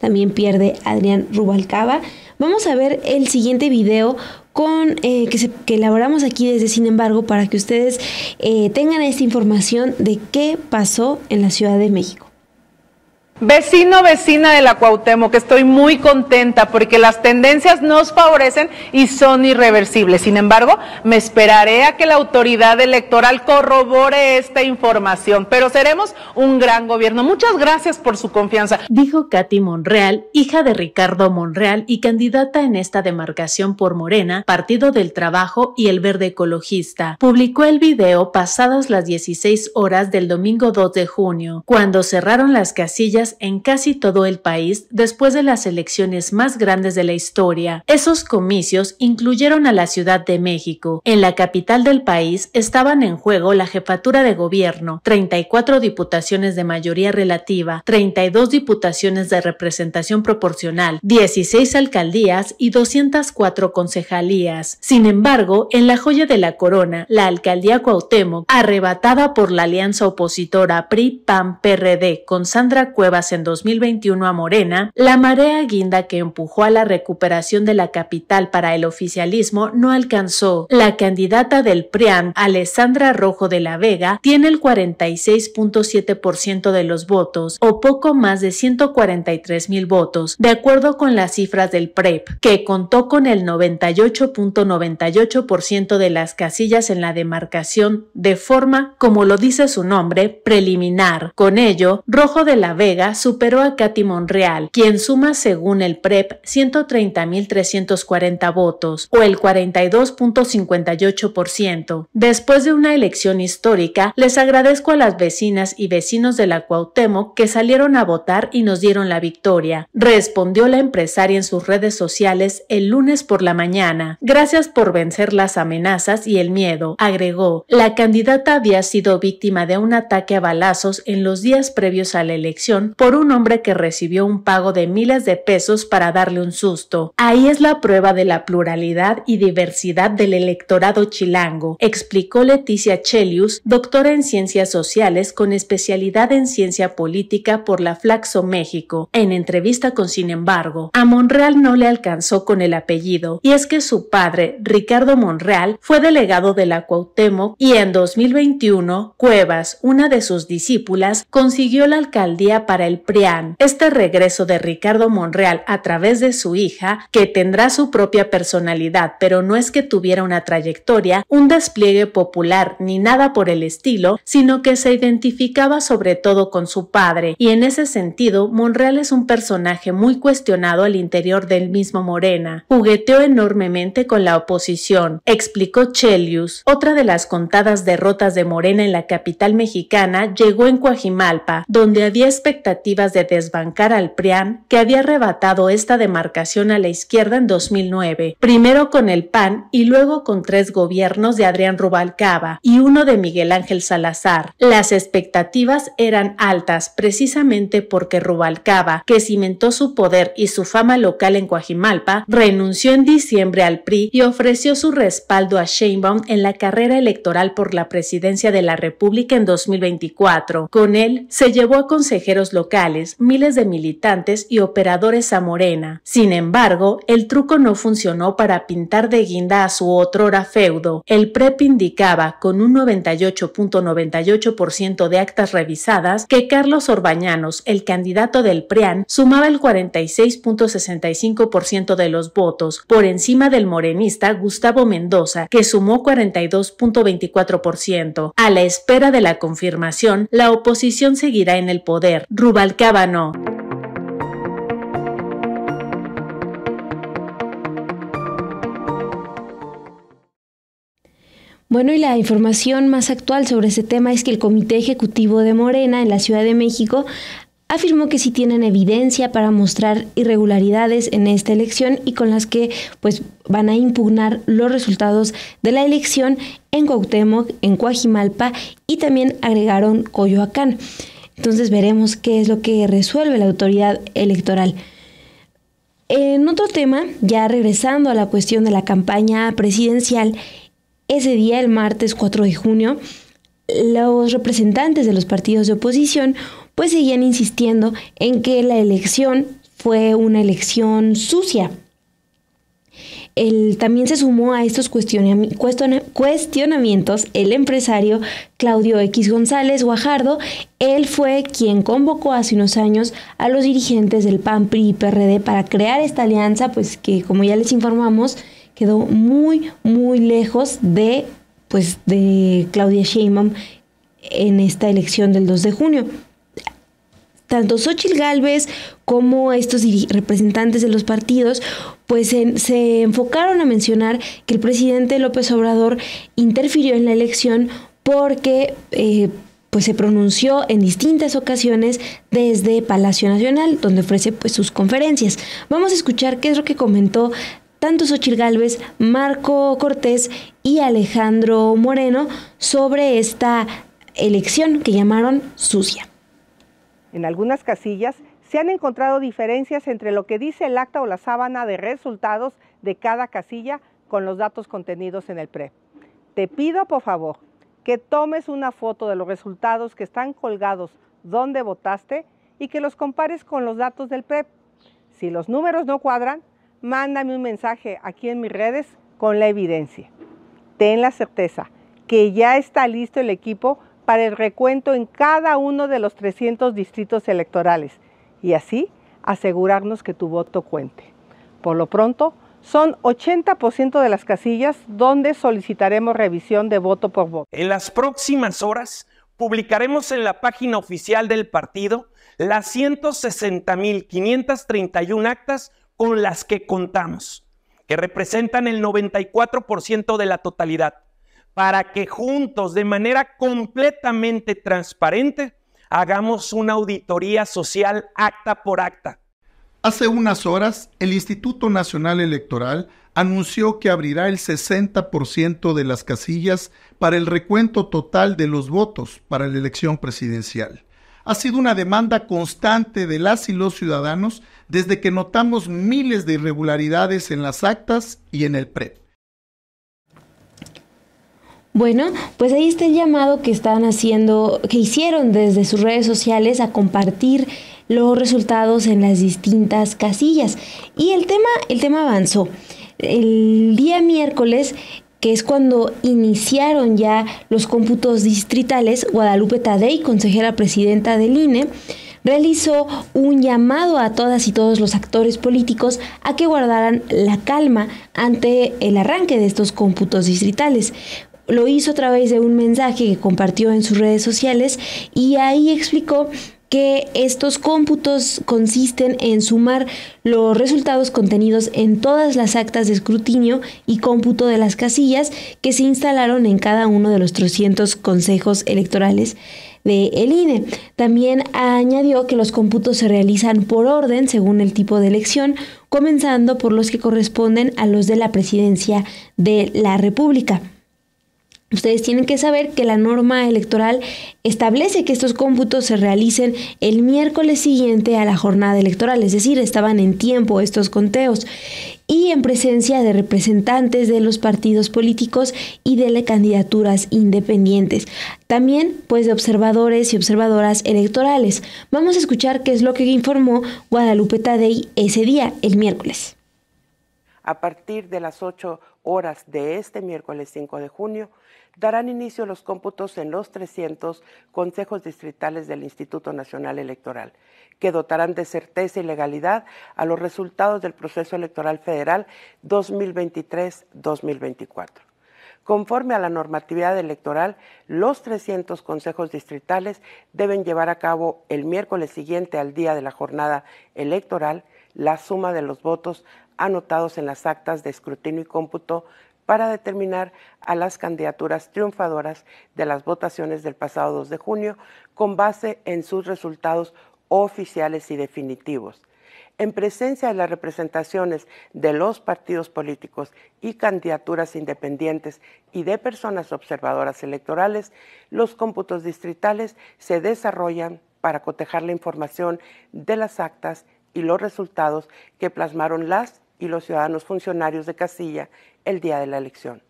también pierde Adrián Rubalcaba. Vamos a ver el siguiente video que elaboramos aquí desde Sin Embargo, para que ustedes tengan esta información de qué pasó en la Ciudad de México. Vecina de la Cuauhtémoc, estoy muy contenta porque las tendencias nos favorecen y son irreversibles. Sin embargo, me esperaré a que la autoridad electoral corrobore esta información, pero seremos un gran gobierno. Muchas gracias por su confianza. Dijo Katy Monreal, hija de Ricardo Monreal y candidata en esta demarcación por Morena, Partido del Trabajo y el Verde Ecologista. Publicó el video pasadas las 16 horas del domingo 2 de junio, cuando cerraron las casillas en casi todo el país después de las elecciones más grandes de la historia. Esos comicios incluyeron a la Ciudad de México. En la capital del país estaban en juego la jefatura de gobierno, 34 diputaciones de mayoría relativa, 32 diputaciones de representación proporcional, 16 alcaldías y 204 concejalías. Sin embargo, en la joya de la corona, la alcaldía Cuauhtémoc, arrebatada por la alianza opositora PRI-PAN-PRD con Sandra Cuevas en 2021 a Morena, la marea guinda que empujó a la recuperación de la capital para el oficialismo no alcanzó. La candidata del PRIAN, Alessandra Rojo de la Vega, tiene el 46.7% de los votos, o poco más de 143,000 votos, de acuerdo con las cifras del PREP, que contó con el 98.98% de las casillas en la demarcación de forma, como lo dice su nombre, preliminar. Con ello, Rojo de la Vega superó a Katy Monreal, quien suma según el PREP 130,340 votos, o el 42.58%. Después de una elección histórica, les agradezco a las vecinas y vecinos de la Cuauhtémoc que salieron a votar y nos dieron la victoria, respondió la empresaria en sus redes sociales el lunes por la mañana. Gracias por vencer las amenazas y el miedo, agregó. La candidata había sido víctima de un ataque a balazos en los días previos a la elección por un hombre que recibió un pago de miles de pesos para darle un susto. Ahí es la prueba de la pluralidad y diversidad del electorado chilango, explicó Leticia Chelius, doctora en Ciencias Sociales con especialidad en Ciencia Política por la Flaxo México. En entrevista con Sin Embargo, a Monreal no le alcanzó con el apellido, y es que su padre, Ricardo Monreal, fue delegado de la Cuauhtémoc y en 2021, Cuevas, una de sus discípulas, consiguió la alcaldía para el PRIAN. Este regreso de Ricardo Monreal a través de su hija, que tendrá su propia personalidad, pero no es que tuviera una trayectoria, un despliegue popular ni nada por el estilo, sino que se identificaba sobre todo con su padre, y en ese sentido Monreal es un personaje muy cuestionado al interior del mismo Morena. Jugueteó enormemente con la oposición, explicó Chelius. Otra de las contadas derrotas de Morena en la capital mexicana llegó en Coajimalpa, donde había expectativas de desbancar al PRIAN, que había arrebatado esta demarcación a la izquierda en 2009, primero con el PAN y luego con 3 gobiernos de Adrián Rubalcaba y uno de Miguel Ángel Salazar. Las expectativas eran altas precisamente porque Rubalcaba, que cimentó su poder y su fama local en Coajimalpa, renunció en diciembre al PRI y ofreció su respaldo a Sheinbaum en la carrera electoral por la presidencia de la República en 2024. Con él se llevó a consejeros locales, miles de militantes y operadores a Morena. Sin embargo, el truco no funcionó para pintar de guinda a su otrora feudo. El PREP indicaba, con un 98.98% de actas revisadas, que Carlos Orbañanos, el candidato del PRIAN, sumaba el 46.65% de los votos, por encima del morenista Gustavo Mendoza, que sumó 42.24%. A la espera de la confirmación, la oposición seguirá en el poder. Rubalcaba no. Bueno, y la información más actual sobre ese tema es que el Comité Ejecutivo de Morena en la Ciudad de México afirmó que sí tienen evidencia para mostrar irregularidades en esta elección y con las que pues van a impugnar los resultados de la elección en Cuauhtémoc, en Coajimalpa y también agregaron Coyoacán. Entonces veremos qué es lo que resuelve la autoridad electoral. En otro tema, ya regresando a la cuestión de la campaña presidencial, ese día, el martes 4 de junio, los representantes de los partidos de oposición pues seguían insistiendo en que la elección fue una elección sucia. También se sumó a estos cuestionamientos el empresario Claudio X González Guajardo. Él fue quien convocó hace unos años a los dirigentes del PAN, PRI y PRD para crear esta alianza, pues que como ya les informamos, quedó muy, muy lejos de Claudia Sheinbaum en esta elección del 2 de junio. Tanto Xóchitl Gálvez como estos representantes de los partidos pues se enfocaron a mencionar que el presidente López Obrador interfirió en la elección porque pues se pronunció en distintas ocasiones desde Palacio Nacional, donde ofrece pues sus conferencias. Vamos a escuchar qué es lo que comentó tanto Xóchitl Gálvez, Marco Cortés y Alejandro Moreno sobre esta elección que llamaron sucia. En algunas casillas se han encontrado diferencias entre lo que dice el acta o la sábana de resultados de cada casilla con los datos contenidos en el PREP. Te pido, por favor, que tomes una foto de los resultados que están colgados donde votaste y que los compares con los datos del PREP. Si los números no cuadran, mándame un mensaje aquí en mis redes con la evidencia. Ten la certeza que ya está listo el equipo para el recuento en cada uno de los 300 distritos electorales y así asegurarnos que tu voto cuente. Por lo pronto, son 80% de las casillas donde solicitaremos revisión de voto por voto. En las próximas horas publicaremos en la página oficial del partido las 160,531 actas con las que contamos, que representan el 94% de la totalidad, para que juntos, de manera completamente transparente, hagamos una auditoría social acta por acta. Hace unas horas, el Instituto Nacional Electoral anunció que abrirá el 60% de las casillas para el recuento total de los votos para la elección presidencial. Ha sido una demanda constante de las y los ciudadanos desde que notamos miles de irregularidades en las actas y en el PREP. Bueno, pues ahí está el llamado que hicieron desde sus redes sociales a compartir los resultados en las distintas casillas. Y el tema avanzó. El día miércoles, que es cuando iniciaron ya los cómputos distritales, Guadalupe Tadei, consejera presidenta del INE, realizó un llamado a todas y todos los actores políticos a que guardaran la calma ante el arranque de estos cómputos distritales. Lo hizo a través de un mensaje que compartió en sus redes sociales y ahí explicó que estos cómputos consisten en sumar los resultados contenidos en todas las actas de escrutinio y cómputo de las casillas que se instalaron en cada uno de los 300 consejos electorales del INE. También añadió que los cómputos se realizan por orden según el tipo de elección, comenzando por los que corresponden a los de la presidencia de la República. Ustedes tienen que saber que la norma electoral establece que estos cómputos se realicen el miércoles siguiente a la jornada electoral, es decir, estaban en tiempo estos conteos y en presencia de representantes de los partidos políticos y de las candidaturas independientes. También, pues, de observadores y observadoras electorales. Vamos a escuchar qué es lo que informó Guadalupe Tadei ese día, el miércoles. A partir de las 8 horas de este miércoles 5 de junio, darán inicio los cómputos en los 300 consejos distritales del Instituto Nacional Electoral, que dotarán de certeza y legalidad a los resultados del proceso electoral federal 2023-2024. Conforme a la normatividad electoral, los 300 consejos distritales deben llevar a cabo el miércoles siguiente al día de la jornada electoral la suma de los votos anotados en las actas de escrutinio y cómputo para determinar a las candidaturas triunfadoras de las votaciones del pasado 2 de junio con base en sus resultados oficiales y definitivos. En presencia de las representaciones de los partidos políticos y candidaturas independientes y de personas observadoras electorales, los cómputos distritales se desarrollan para cotejar la información de las actas y los resultados que plasmaron las y los ciudadanos funcionarios de casilla el día de la elección.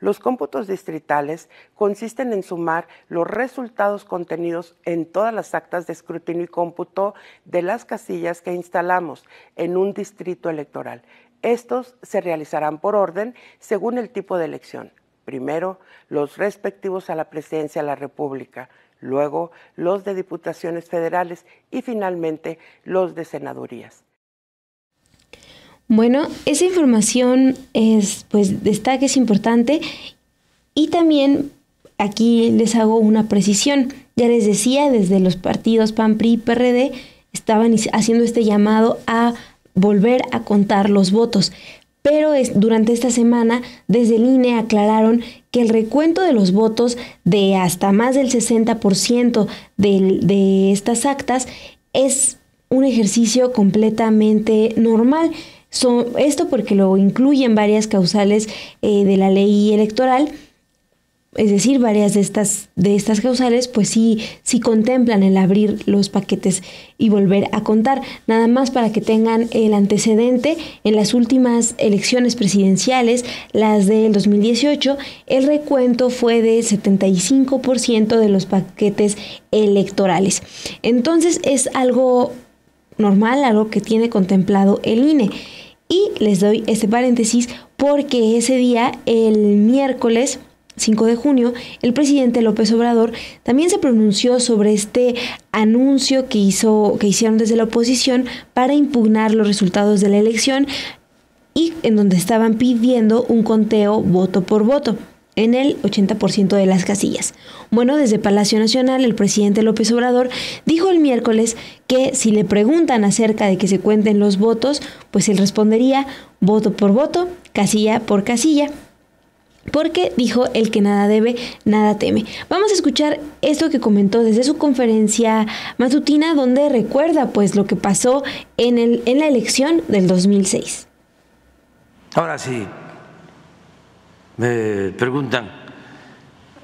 Los cómputos distritales consisten en sumar los resultados contenidos en todas las actas de escrutinio y cómputo de las casillas que instalamos en un distrito electoral. Estos se realizarán por orden según el tipo de elección. Primero, los respectivos a la presidencia de la República, luego los de diputaciones federales y finalmente los de senadurías. Bueno, esa información es importante y también aquí les hago una precisión. Ya les decía, desde los partidos PAN, PRI y PRD estaban haciendo este llamado a volver a contar los votos. Pero durante esta semana, desde el INE aclararon que el recuento de los votos de hasta más del 60% de estas actas es un ejercicio completamente normal. Esto porque lo incluyen varias causales de la ley electoral, es decir, varias de estas causales pues sí contemplan el abrir los paquetes y volver a contar. Nada más para que tengan el antecedente, en las últimas elecciones presidenciales, las del 2018, el recuento fue de 75% de los paquetes electorales. Entonces es algo normal, algo que tiene contemplado el INE. Y les doy este paréntesis porque ese día, el miércoles 5 de junio, el presidente López Obrador también se pronunció sobre este anuncio que hicieron desde la oposición para impugnar los resultados de la elección y en donde estaban pidiendo un conteo voto por voto en el 80% de las casillas. Bueno, desde Palacio Nacional, el presidente López Obrador dijo el miércoles que si le preguntan acerca de que se cuenten los votos, pues él respondería voto por voto, casilla por casilla, porque dijo el que nada debe, nada teme. Vamos a escuchar esto que comentó desde su conferencia matutina, donde recuerda pues lo que pasó en la elección del 2006. Ahora sí, me preguntan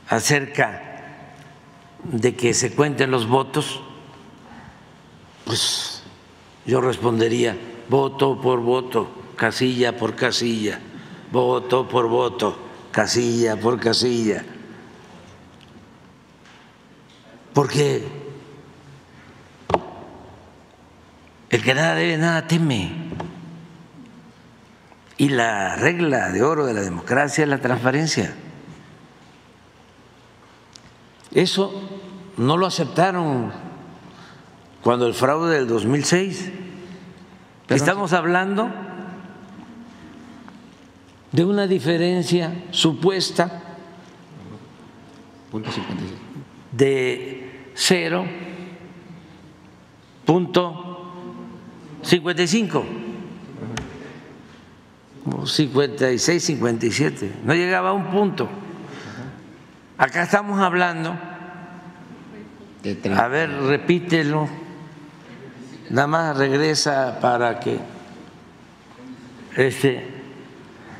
acerca de que se cuenten los votos, pues yo respondería voto por voto, casilla por casilla, voto por voto, casilla por casilla, porque el que nada debe, nada teme. Y la regla de oro de la democracia es la transparencia. Eso no lo aceptaron cuando el fraude del 2006. Estamos hablando de una diferencia supuesta de 0.55. 56, 57, no llegaba a un punto. Acá estamos hablando, a ver, repítelo, nada más regresa para que,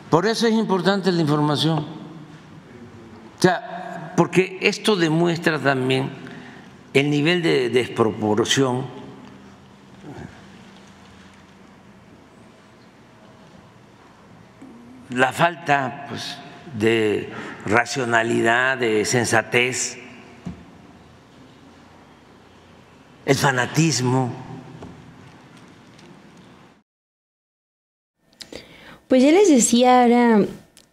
por eso es importante la información, o sea, porque esto demuestra también el nivel de desproporción, la falta pues, de racionalidad, de sensatez, el fanatismo. Pues ya les decía, era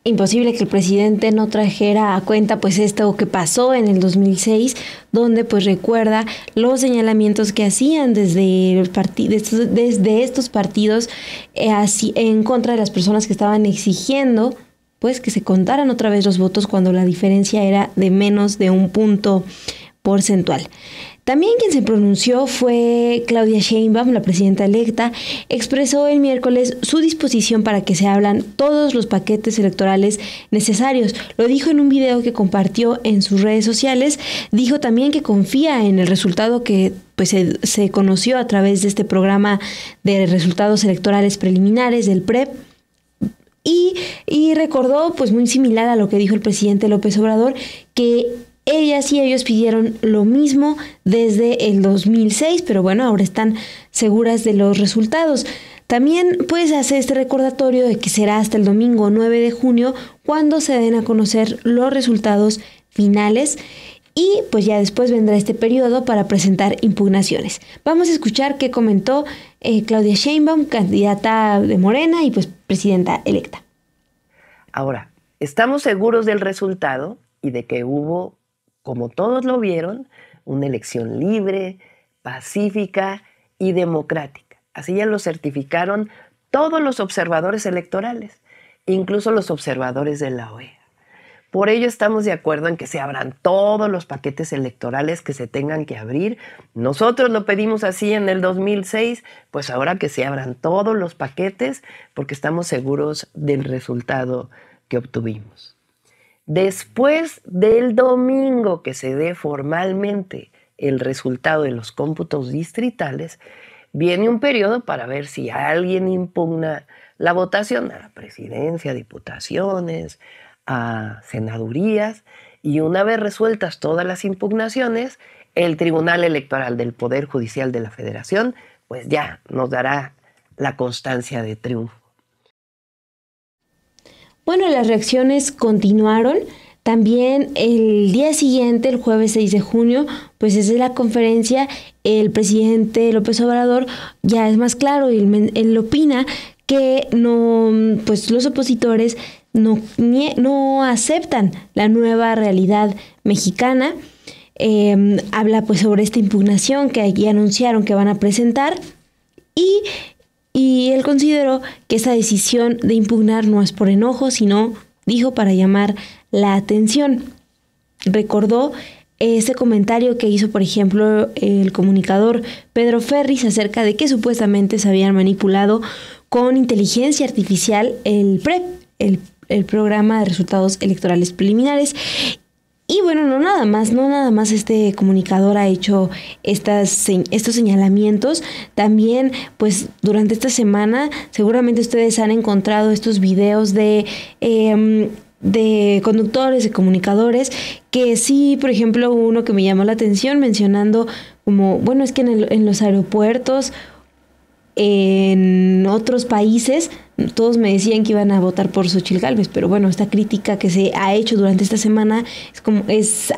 imposible que el presidente no trajera a cuenta pues esto que pasó en el 2006, donde pues recuerda los señalamientos que hacían desde estos partidos en contra de las personas que estaban exigiendo pues que se contaran otra vez los votos cuando la diferencia era de menos de un punto porcentual. También quien se pronunció fue Claudia Sheinbaum, la presidenta electa. Expresó el miércoles su disposición para que se abran todos los paquetes electorales necesarios. Lo dijo en un video que compartió en sus redes sociales. Dijo también que confía en el resultado que pues, se conoció a través de este programa de resultados electorales preliminares del PREP. Y recordó, pues muy similar a lo que dijo el presidente López Obrador, que ellas y ellos pidieron lo mismo desde el 2006, pero bueno, ahora están seguras de los resultados. También pues hace este recordatorio de que será hasta el domingo 9 de junio cuando se den a conocer los resultados finales y pues ya después vendrá este periodo para presentar impugnaciones. Vamos a escuchar qué comentó Claudia Sheinbaum, candidata de Morena y pues presidenta electa. Ahora, estamos seguros del resultado y de que hubo, como todos lo vieron, una elección libre, pacífica y democrática. Así ya lo certificaron todos los observadores electorales, incluso los observadores de la OEA. Por ello estamos de acuerdo en que se abran todos los paquetes electorales que se tengan que abrir. Nosotros lo pedimos así en el 2006, pues ahora que se abran todos los paquetes porque estamos seguros del resultado que obtuvimos. Después del domingo que se dé formalmente el resultado de los cómputos distritales, viene un periodo para ver si alguien impugna la votación a la presidencia, diputaciones, a senadurías, y una vez resueltas todas las impugnaciones, el Tribunal Electoral del Poder Judicial de la Federación pues ya nos dará la constancia de triunfo. Bueno, las reacciones continuaron. También el día siguiente, el jueves 6 de junio, pues desde la conferencia, el presidente López Obrador ya es más claro, él opina que no, pues los opositores no aceptan la nueva realidad mexicana. Habla pues sobre esta impugnación que aquí anunciaron que van a presentar y él consideró que esa decisión de impugnar no es por enojo, sino, dijo, para llamar la atención. Recordó ese comentario que hizo, por ejemplo, el comunicador Pedro Ferriz acerca de que supuestamente se habían manipulado con inteligencia artificial el PREP, el programa de resultados electorales preliminares. Y bueno, no nada más este comunicador ha hecho estos señalamientos. También, pues durante esta semana, seguramente ustedes han encontrado estos videos de conductores, de comunicadores, que sí, por ejemplo, uno que me llamó la atención mencionando como, bueno, es que en los aeropuertos, en otros países, todos me decían que iban a votar por Xóchitl Gálvez, pero bueno, esta crítica que se ha hecho durante esta semana es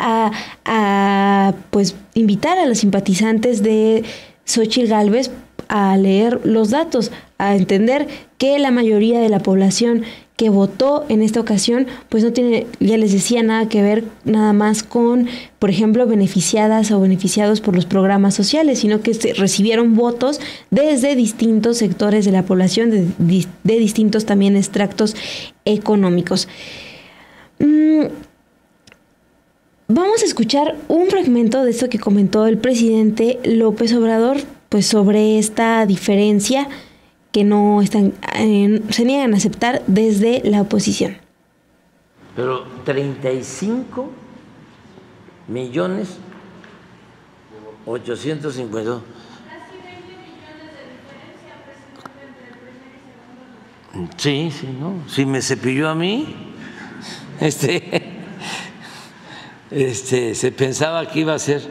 pues invitar a los simpatizantes de Xóchitl Gálvez a leer los datos, a entender que la mayoría de la población que votó en esta ocasión, pues no tiene, ya les decía, nada que ver nada más con, por ejemplo, beneficiadas o beneficiados por los programas sociales, sino que recibieron votos desde distintos sectores de la población, de distintos también extractos económicos. Vamos a escuchar un fragmento de esto que comentó el presidente López Obrador, pues sobre esta diferencia que no están, se niegan a aceptar desde la oposición. Pero 35.852.000. Sí, ¿no? Si me cepilló a mí, se pensaba que iba a ser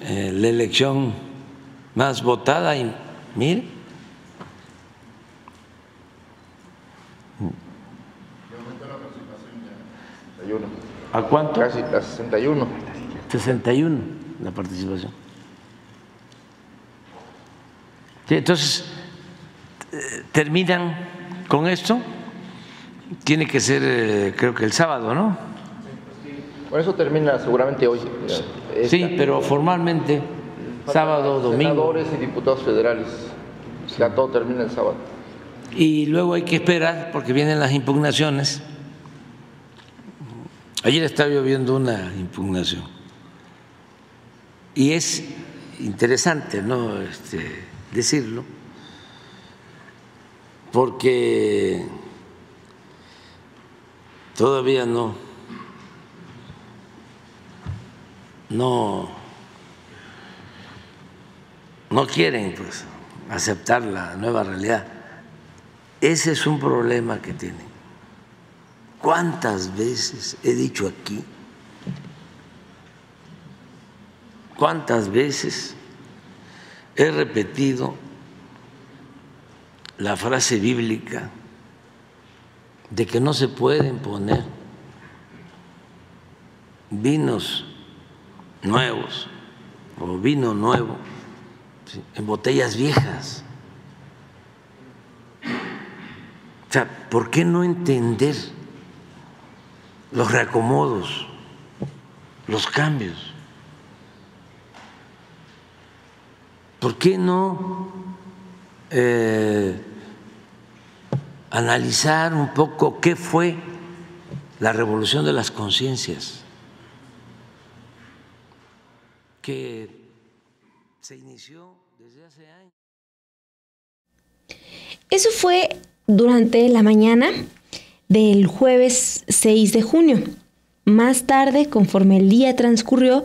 la elección más votada y mire. ¿A cuánto? Casi a 61. 61 la participación. Sí, entonces, terminan con esto. Tiene que ser, creo que el sábado, ¿no? Con eso termina seguramente hoy. Sí, pero formalmente, sábado, domingo. Senadores y diputados federales. Ya todo termina el sábado. Y luego hay que esperar porque vienen las impugnaciones. Ayer estaba yo viendo una impugnación Y es interesante, ¿no? Decirlo, porque todavía no quieren, pues, aceptar la nueva realidad. Ese es un problema que tienen. ¿Cuántas veces he dicho aquí? ¿Cuántas veces he repetido la frase bíblica de que no se pueden poner vinos nuevos o vino nuevo en botellas viejas? O sea, ¿por qué no entender los reacomodos, los cambios? ¿Por qué no analizar un poco qué fue la revolución de las conciencias que se inició desde hace años? Eso fue durante la mañana del jueves 6 de junio. Más tarde, conforme el día transcurrió,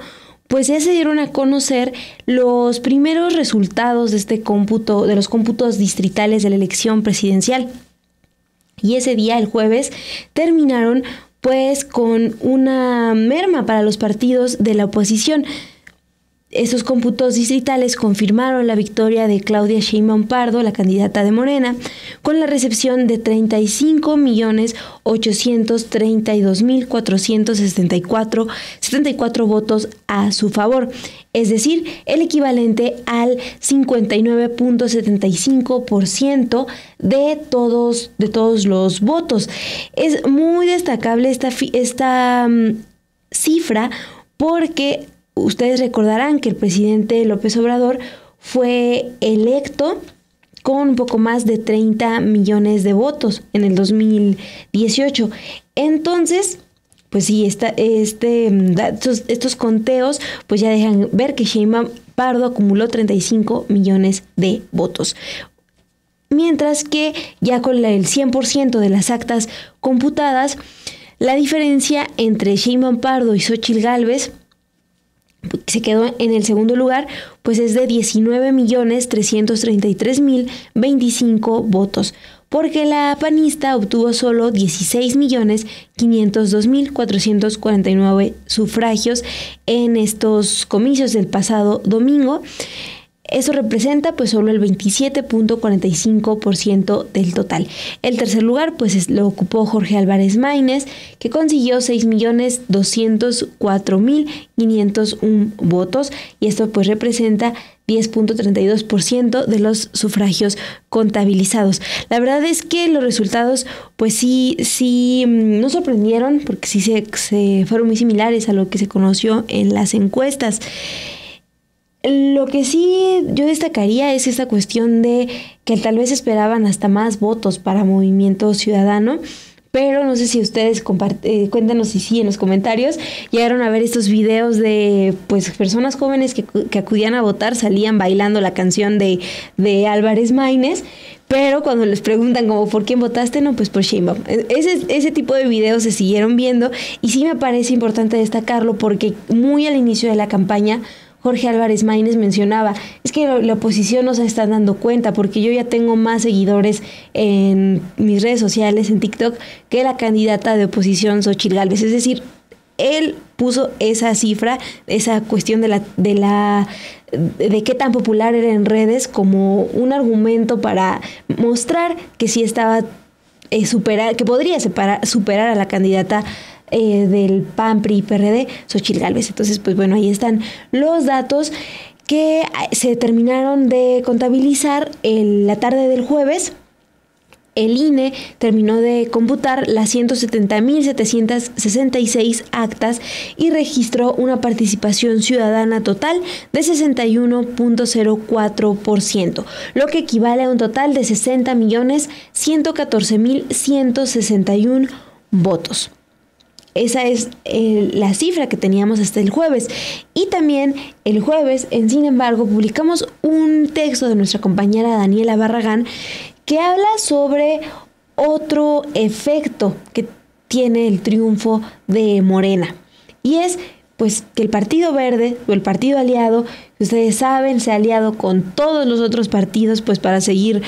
pues ya se dieron a conocer los primeros resultados de este cómputo, de los cómputos distritales de la elección presidencial. Y ese día, el jueves, terminaron pues con una merma para los partidos de la oposición. Esos cómputos distritales confirmaron la victoria de Claudia Sheinbaum Pardo, la candidata de Morena, con la recepción de 35.832.474 votos a su favor, es decir, el equivalente al 59.75% de todos los votos. Es muy destacable esta cifra porque ustedes recordarán que el presidente López Obrador fue electo con un poco más de 30 millones de votos en el 2018. Entonces, pues sí, estos conteos pues ya dejan ver que Sheinbaum Pardo acumuló 35 millones de votos. Mientras que ya con el 100% de las actas computadas, la diferencia entre Sheinbaum Pardo y Xóchitl Gálvez, que se quedó en el segundo lugar, pues es de 19.333.025 votos, porque la panista obtuvo solo 16.502.449 sufragios en estos comicios del pasado domingo. Eso representa pues solo el 27.45% del total. El tercer lugar pues lo ocupó Jorge Álvarez Maínez, que consiguió 6.204.501 votos, y esto pues representa 10.32% de los sufragios contabilizados. La verdad es que los resultados pues sí nos sorprendieron, porque sí se fueron muy similares a lo que se conoció en las encuestas. Lo que sí yo destacaría es esta cuestión de que tal vez esperaban hasta más votos para Movimiento Ciudadano, pero no sé si ustedes cuéntanos si sí en los comentarios llegaron a ver estos videos de pues personas jóvenes que acudían a votar, salían bailando la canción de Álvarez Maínez, pero cuando les preguntan como ¿por quién votaste? No, pues por Sheinbaum. Ese tipo de videos se siguieron viendo, y sí me parece importante destacarlo porque muy al inicio de la campaña Jorge Álvarez Maínez mencionaba, es que la oposición no se está dando cuenta porque yo ya tengo más seguidores en mis redes sociales, en TikTok, que la candidata de oposición Xóchitl Gálvez. Es decir, él puso esa cifra, esa cuestión de qué tan popular era en redes como un argumento para mostrar que sí estaba que podría superar a la candidata del PAN, PRI, PRD, Xóchitl Gálvez. Entonces, pues bueno, ahí están los datos que se terminaron de contabilizar la tarde del jueves. El INE terminó de computar las 170.766 actas y registró una participación ciudadana total de 61.04%, lo que equivale a un total de 60.114.161 votos. Esa es la cifra que teníamos hasta el jueves. Y también el jueves, sin embargo, publicamos un texto de nuestra compañera Daniela Barragán que habla sobre otro efecto que tiene el triunfo de Morena. Y es pues que el Partido Verde o el partido aliado, que ustedes saben, se ha aliado con todos los otros partidos pues para seguir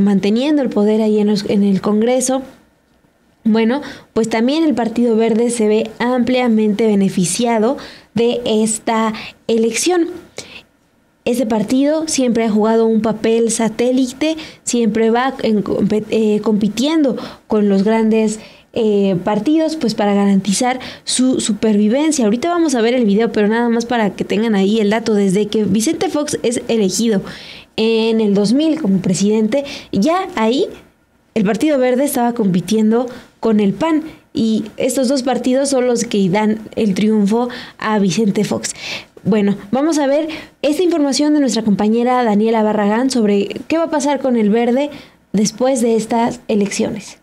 manteniendo el poder ahí en el Congreso. Bueno, pues también el Partido Verde se ve ampliamente beneficiado de esta elección. Ese partido siempre ha jugado un papel satélite, siempre va compitiendo con los grandes partidos pues para garantizar su supervivencia. Ahorita vamos a ver el video, pero nada más para que tengan ahí el dato. Desde que Vicente Fox es elegido en el 2000 como presidente, ya ahí el Partido Verde estaba compitiendo con el PAN, y estos dos partidos son los que dan el triunfo a Vicente Fox. Bueno, vamos a ver esta información de nuestra compañera Daniela Barragán sobre qué va a pasar con el Verde después de estas elecciones.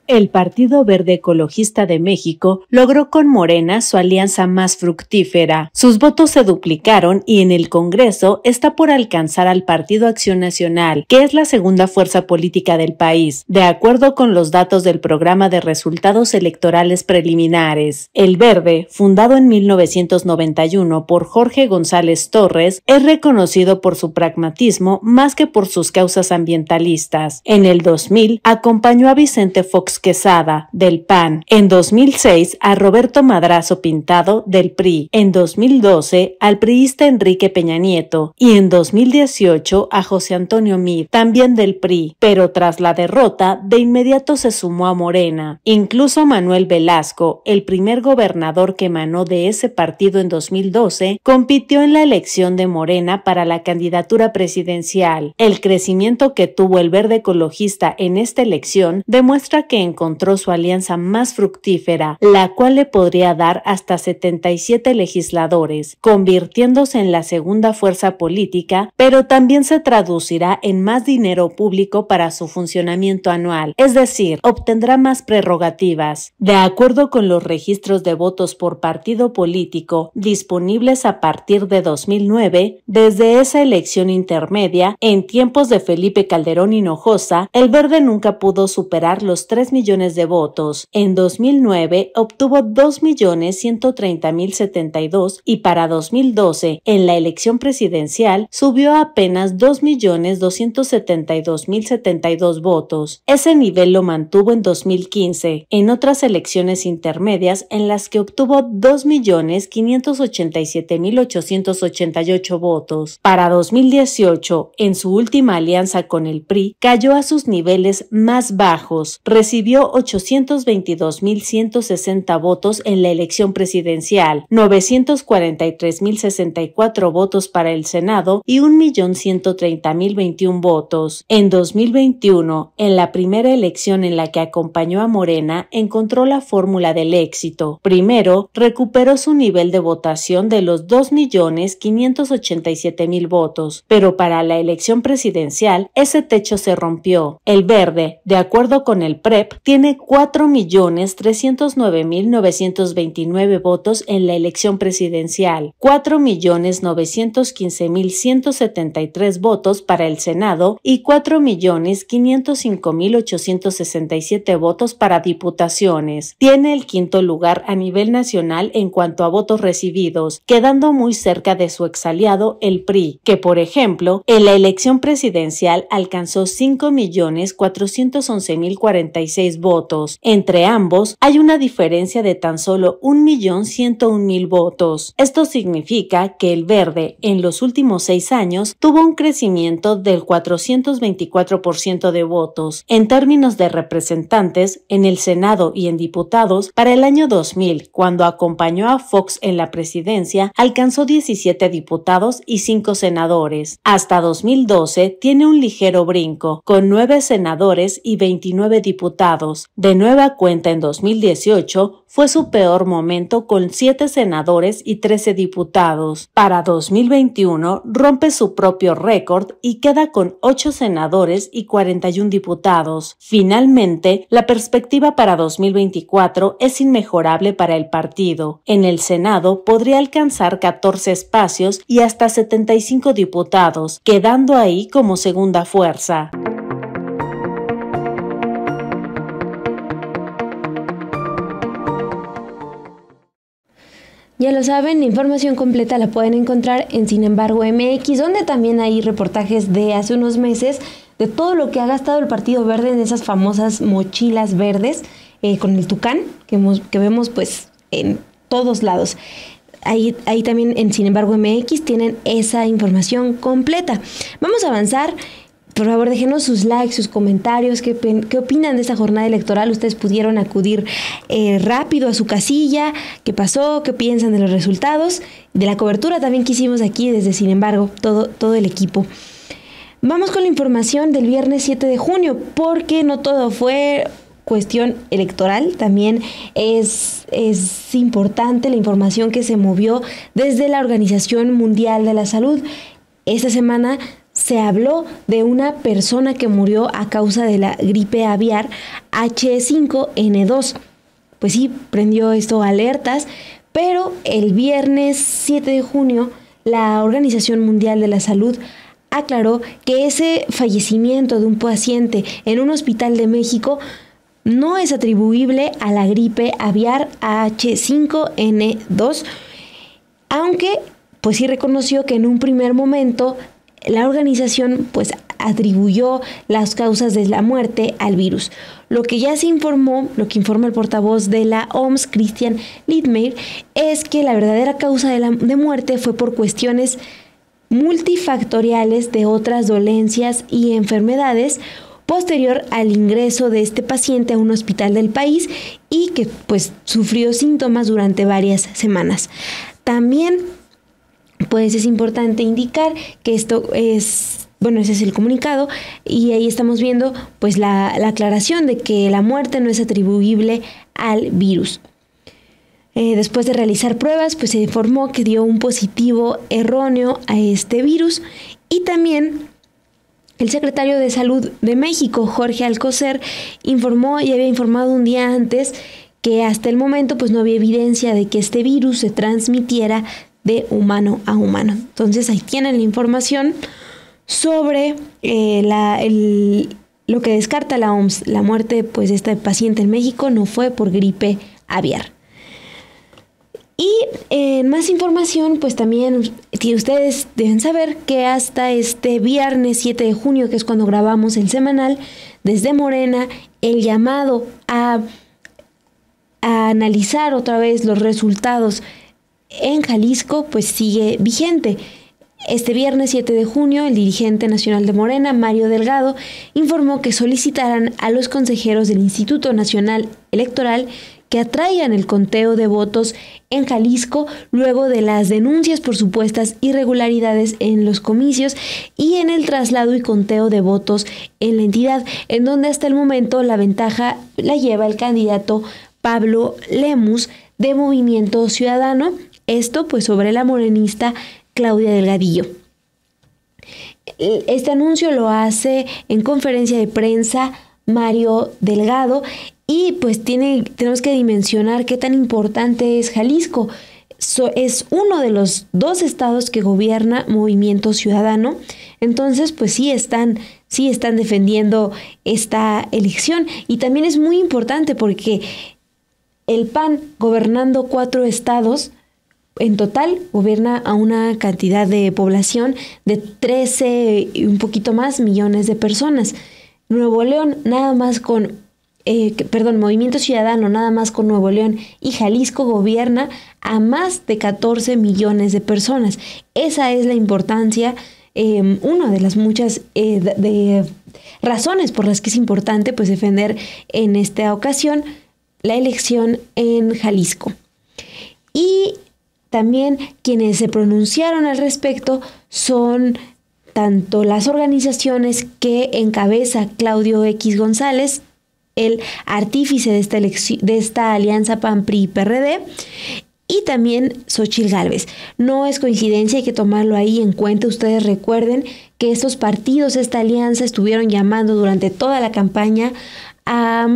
El Partido Verde Ecologista de México logró con Morena su alianza más fructífera. Sus votos se duplicaron y en el Congreso está por alcanzar al Partido Acción Nacional, que es la segunda fuerza política del país, de acuerdo con los datos del Programa de Resultados Electorales Preliminares. El Verde, fundado en 1991 por Jorge González Torres, es reconocido por su pragmatismo más que por sus causas ambientalistas. En el 2000 acompañó a Vicente Fox Quesada, del PAN. En 2006 a Roberto Madrazo Pintado, del PRI. En 2012 al priista Enrique Peña Nieto. Y en 2018 a José Antonio Meade, también del PRI. Pero tras la derrota, de inmediato se sumó a Morena. Incluso Manuel Velasco, el primer gobernador que emanó de ese partido en 2012, compitió en la elección de Morena para la candidatura presidencial. El crecimiento que tuvo el Verde Ecologista en esta elección demuestra que encontró su alianza más fructífera, la cual le podría dar hasta 77 legisladores, convirtiéndose en la segunda fuerza política, pero también se traducirá en más dinero público para su funcionamiento anual, es decir, obtendrá más prerrogativas. De acuerdo con los registros de votos por partido político disponibles a partir de 2009, desde esa elección intermedia, en tiempos de Felipe Calderón Hinojosa, el Verde nunca pudo superar los 3 millones de votos. En 2009 obtuvo 2.130.072 y para 2012, en la elección presidencial, subió a apenas 2.272.072 votos. Ese nivel lo mantuvo en 2015, en otras elecciones intermedias en las que obtuvo 2.587.888 votos. Para 2018, en su última alianza con el PRI, cayó a sus niveles más bajos, recibió 822.160 votos en la elección presidencial, 943.064 votos para el Senado y 1.130.021 votos. En 2021, en la primera elección en la que acompañó a Morena, encontró la fórmula del éxito. Primero, recuperó su nivel de votación de los 2.587.000 votos, pero para la elección presidencial, ese techo se rompió. El Verde, de acuerdo con el PREP, tiene 4.309.929 votos en la elección presidencial, 4.915.173 votos para el Senado y 4.505.867 votos para diputaciones. Tiene el quinto lugar a nivel nacional en cuanto a votos recibidos, quedando muy cerca de su exaliado el PRI, que por ejemplo, en la elección presidencial alcanzó 5.411.046 votos. Entre ambos hay una diferencia de tan solo 1.101.000 votos. Esto significa que el Verde en los últimos 6 años tuvo un crecimiento del 424% de votos. En términos de representantes, en el Senado y en diputados, para el año 2000, cuando acompañó a Fox en la presidencia, alcanzó 17 diputados y 5 senadores. Hasta 2012 tiene un ligero brinco, con 9 senadores y 29 diputados. diputados. De nueva cuenta, en 2018 fue su peor momento con 7 senadores y 13 diputados. Para 2021 rompe su propio récord y queda con 8 senadores y 41 diputados. Finalmente, la perspectiva para 2024 es inmejorable para el partido. En el Senado podría alcanzar 14 espacios y hasta 75 diputados, quedando ahí como segunda fuerza. Ya lo saben, la información completa la pueden encontrar en Sin embargo MX, donde también hay reportajes de hace unos meses de todo lo que ha gastado el Partido Verde en esas famosas mochilas verdes con el tucán que vemos pues en todos lados. Ahí también en Sin embargo MX tienen esa información completa. Vamos a avanzar. Por favor, déjenos sus likes, sus comentarios, qué opinan de esta jornada electoral. Ustedes pudieron acudir rápido a su casilla, qué pasó, qué piensan de los resultados, de la cobertura también que hicimos aquí desde Sin embargo, todo el equipo. Vamos con la información del viernes 7 de junio, porque no todo fue cuestión electoral, también es importante la información que se movió desde la Organización Mundial de la Salud. Esta semana se habló de una persona que murió a causa de la gripe aviar H5N2. Pues sí, prendió esto alertas, pero el viernes 7 de junio la Organización Mundial de la Salud aclaró que ese fallecimiento de un paciente en un hospital de México no es atribuible a la gripe aviar H5N2, aunque pues sí reconoció que en un primer momento la organización pues atribuyó las causas de la muerte al virus. Lo que ya se informó, lo que informa el portavoz de la OMS, Christian Lindmeier, es que la verdadera causa de muerte fue por cuestiones multifactoriales de otras dolencias y enfermedades posterior al ingreso de este paciente a un hospital del país y que pues sufrió síntomas durante varias semanas. También pues es importante indicar que esto es, bueno, ese es el comunicado y ahí estamos viendo pues la aclaración de que la muerte no es atribuible al virus. Después de realizar pruebas, pues se informó que dio un positivo erróneo a este virus y también el secretario de Salud de México, Jorge Alcocer, informó y había informado un día antes que hasta el momento pues no había evidencia de que este virus se transmitiera de humano a humano. Entonces ahí tienen la información sobre lo que descarta la OMS. La muerte pues de este paciente en México no fue por gripe aviar. Y en más información, pues también ustedes deben saber que hasta este viernes 7 de junio, que es cuando grabamos el semanal, desde Morena, el llamado a analizar otra vez los resultados en Jalisco, pues sigue vigente. Este viernes 7 de junio, el dirigente nacional de Morena, Mario Delgado, informó que solicitarán a los consejeros del Instituto Nacional Electoral que atraigan el conteo de votos en Jalisco luego de las denuncias por supuestas irregularidades en los comicios y en el traslado y conteo de votos en la entidad, en donde hasta el momento la ventaja la lleva el candidato Pablo Lemus de Movimiento Ciudadano, esto pues sobre la morenista Claudia Delgadillo. Este anuncio lo hace en conferencia de prensa Mario Delgado y pues tenemos que dimensionar qué tan importante es Jalisco. Es uno de los 2 estados que gobierna Movimiento Ciudadano, entonces pues sí están defendiendo esta elección y también es muy importante porque el PAN gobernando 4 estados en total gobierna a una cantidad de población de 13 y un poquito más millones de personas. Nuevo León nada más con Movimiento Ciudadano nada más con Nuevo León y Jalisco gobierna a más de 14 millones de personas. Esa es la importancia, una de las muchas de razones por las que es importante pues defender en esta ocasión la elección en Jalisco. Y también quienes se pronunciaron al respecto son tanto las organizaciones que encabeza Claudio X González, el artífice de esta alianza PAN-PRI-PRD. Y también Xóchitl Gálvez. No es coincidencia, hay que tomarlo ahí en cuenta. Ustedes recuerden que estos partidos, esta alianza, estuvieron llamando durante toda la campaña a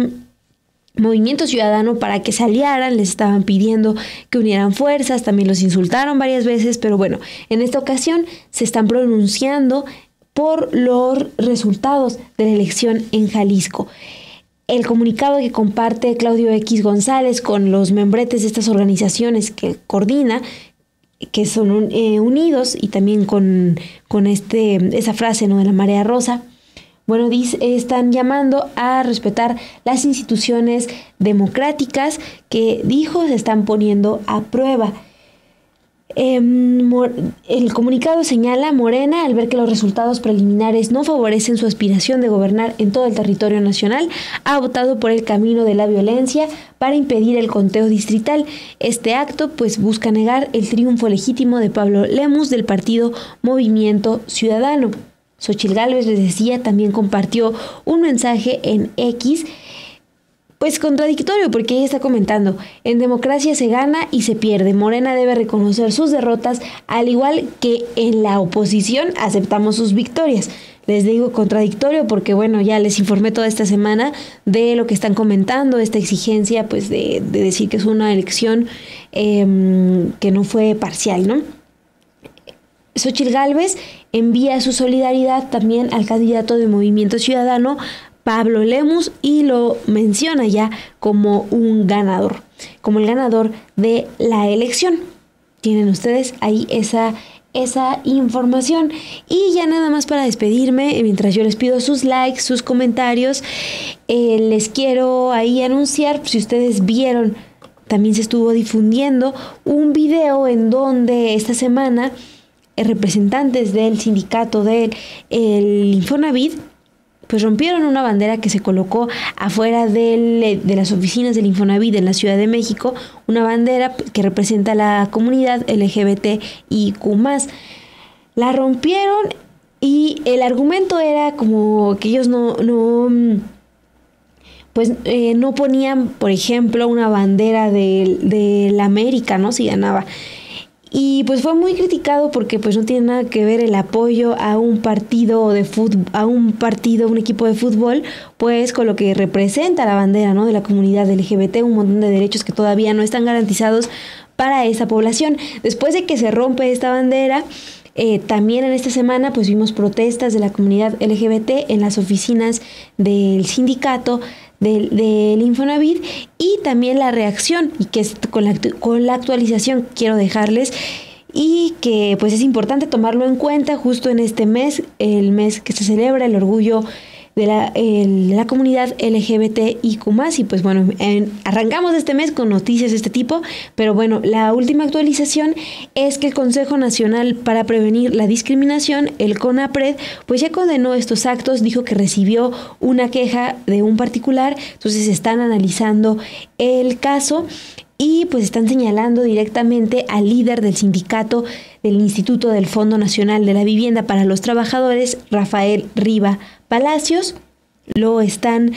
Movimiento Ciudadano para que se aliaran, les estaban pidiendo que unieran fuerzas, también los insultaron varias veces, pero bueno, en esta ocasión se están pronunciando por los resultados de la elección en Jalisco. El comunicado que comparte Claudio X González con los membretes de estas organizaciones que coordina, que son unidos, y también con esa frase, ¿no?, de la marea rosa. Bueno, están llamando a respetar las instituciones democráticas que, dijo, se están poniendo a prueba. El comunicado señala: Morena, al ver que los resultados preliminares no favorecen su aspiración de gobernar en todo el territorio nacional, ha optado por el camino de la violencia para impedir el conteo distrital. Este acto pues busca negar el triunfo legítimo de Pablo Lemus del partido Movimiento Ciudadano. Xóchitl Gálvez, les decía, también compartió un mensaje en X, pues contradictorio, porque ella está comentando: en democracia se gana y se pierde. Morena debe reconocer sus derrotas, al igual que en la oposición aceptamos sus victorias. Les digo contradictorio porque, bueno, ya les informé toda esta semana de lo que están comentando, esta exigencia pues de decir que es una elección que no fue parcial, ¿no? Xóchitl Gálvez envía su solidaridad también al candidato de Movimiento Ciudadano, Pablo Lemus, y lo menciona ya como un ganador, como el ganador de la elección. Tienen ustedes ahí esa información. Y ya nada más para despedirme, mientras yo les pido sus likes, sus comentarios, les quiero ahí anunciar, si ustedes vieron, también se estuvo difundiendo un video en donde esta semana representantes del sindicato del Infonavit pues rompieron una bandera que se colocó afuera de las oficinas del Infonavit en la Ciudad de México, una bandera que representa a la comunidad LGBTIQ+. La rompieron y el argumento era como que ellos no ponían, por ejemplo, una bandera de la América, ¿no?, si ganaba. Y pues fue muy criticado porque pues no tiene nada que ver el apoyo a un partido de fútbol, un equipo de fútbol, pues con lo que representa la bandera, ¿no?, de la comunidad LGBT, un montón de derechos que todavía no están garantizados para esa población. Después de que se rompe esta bandera, también en esta semana pues vimos protestas de la comunidad LGBT en las oficinas del sindicato del Infonavit, y también la reacción, y que es con la actualización quiero dejarles, y que pues es importante tomarlo en cuenta justo en este mes, el mes que se celebra el orgullo de la comunidad LGBTIQ+, y pues bueno, arrancamos este mes con noticias de este tipo, pero bueno, la última actualización es que el Consejo Nacional para Prevenir la Discriminación, el CONAPRED, pues ya condenó estos actos, dijo que recibió una queja de un particular, entonces están analizando el caso y pues están señalando directamente al líder del sindicato del Instituto del Fondo Nacional de la Vivienda para los Trabajadores, Rafael Riva Palacios. Lo están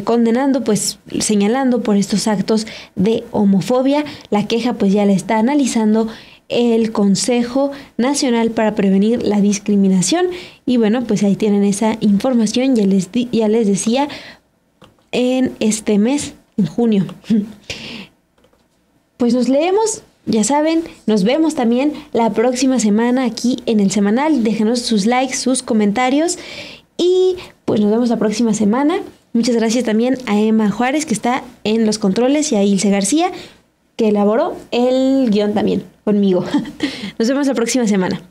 condenando, pues señalando por estos actos de homofobia. La queja pues ya la está analizando el Consejo Nacional para Prevenir la Discriminación. Y bueno, pues ahí tienen esa información, ya les decía, en este mes, en junio. Pues nos leemos, ya saben, nos vemos también la próxima semana aquí en el semanal. Déjenos sus likes, sus comentarios y pues nos vemos la próxima semana. Muchas gracias también a Emma Juárez, que está en los controles, y a Ilse García, que elaboró el guión también conmigo. Nos vemos la próxima semana.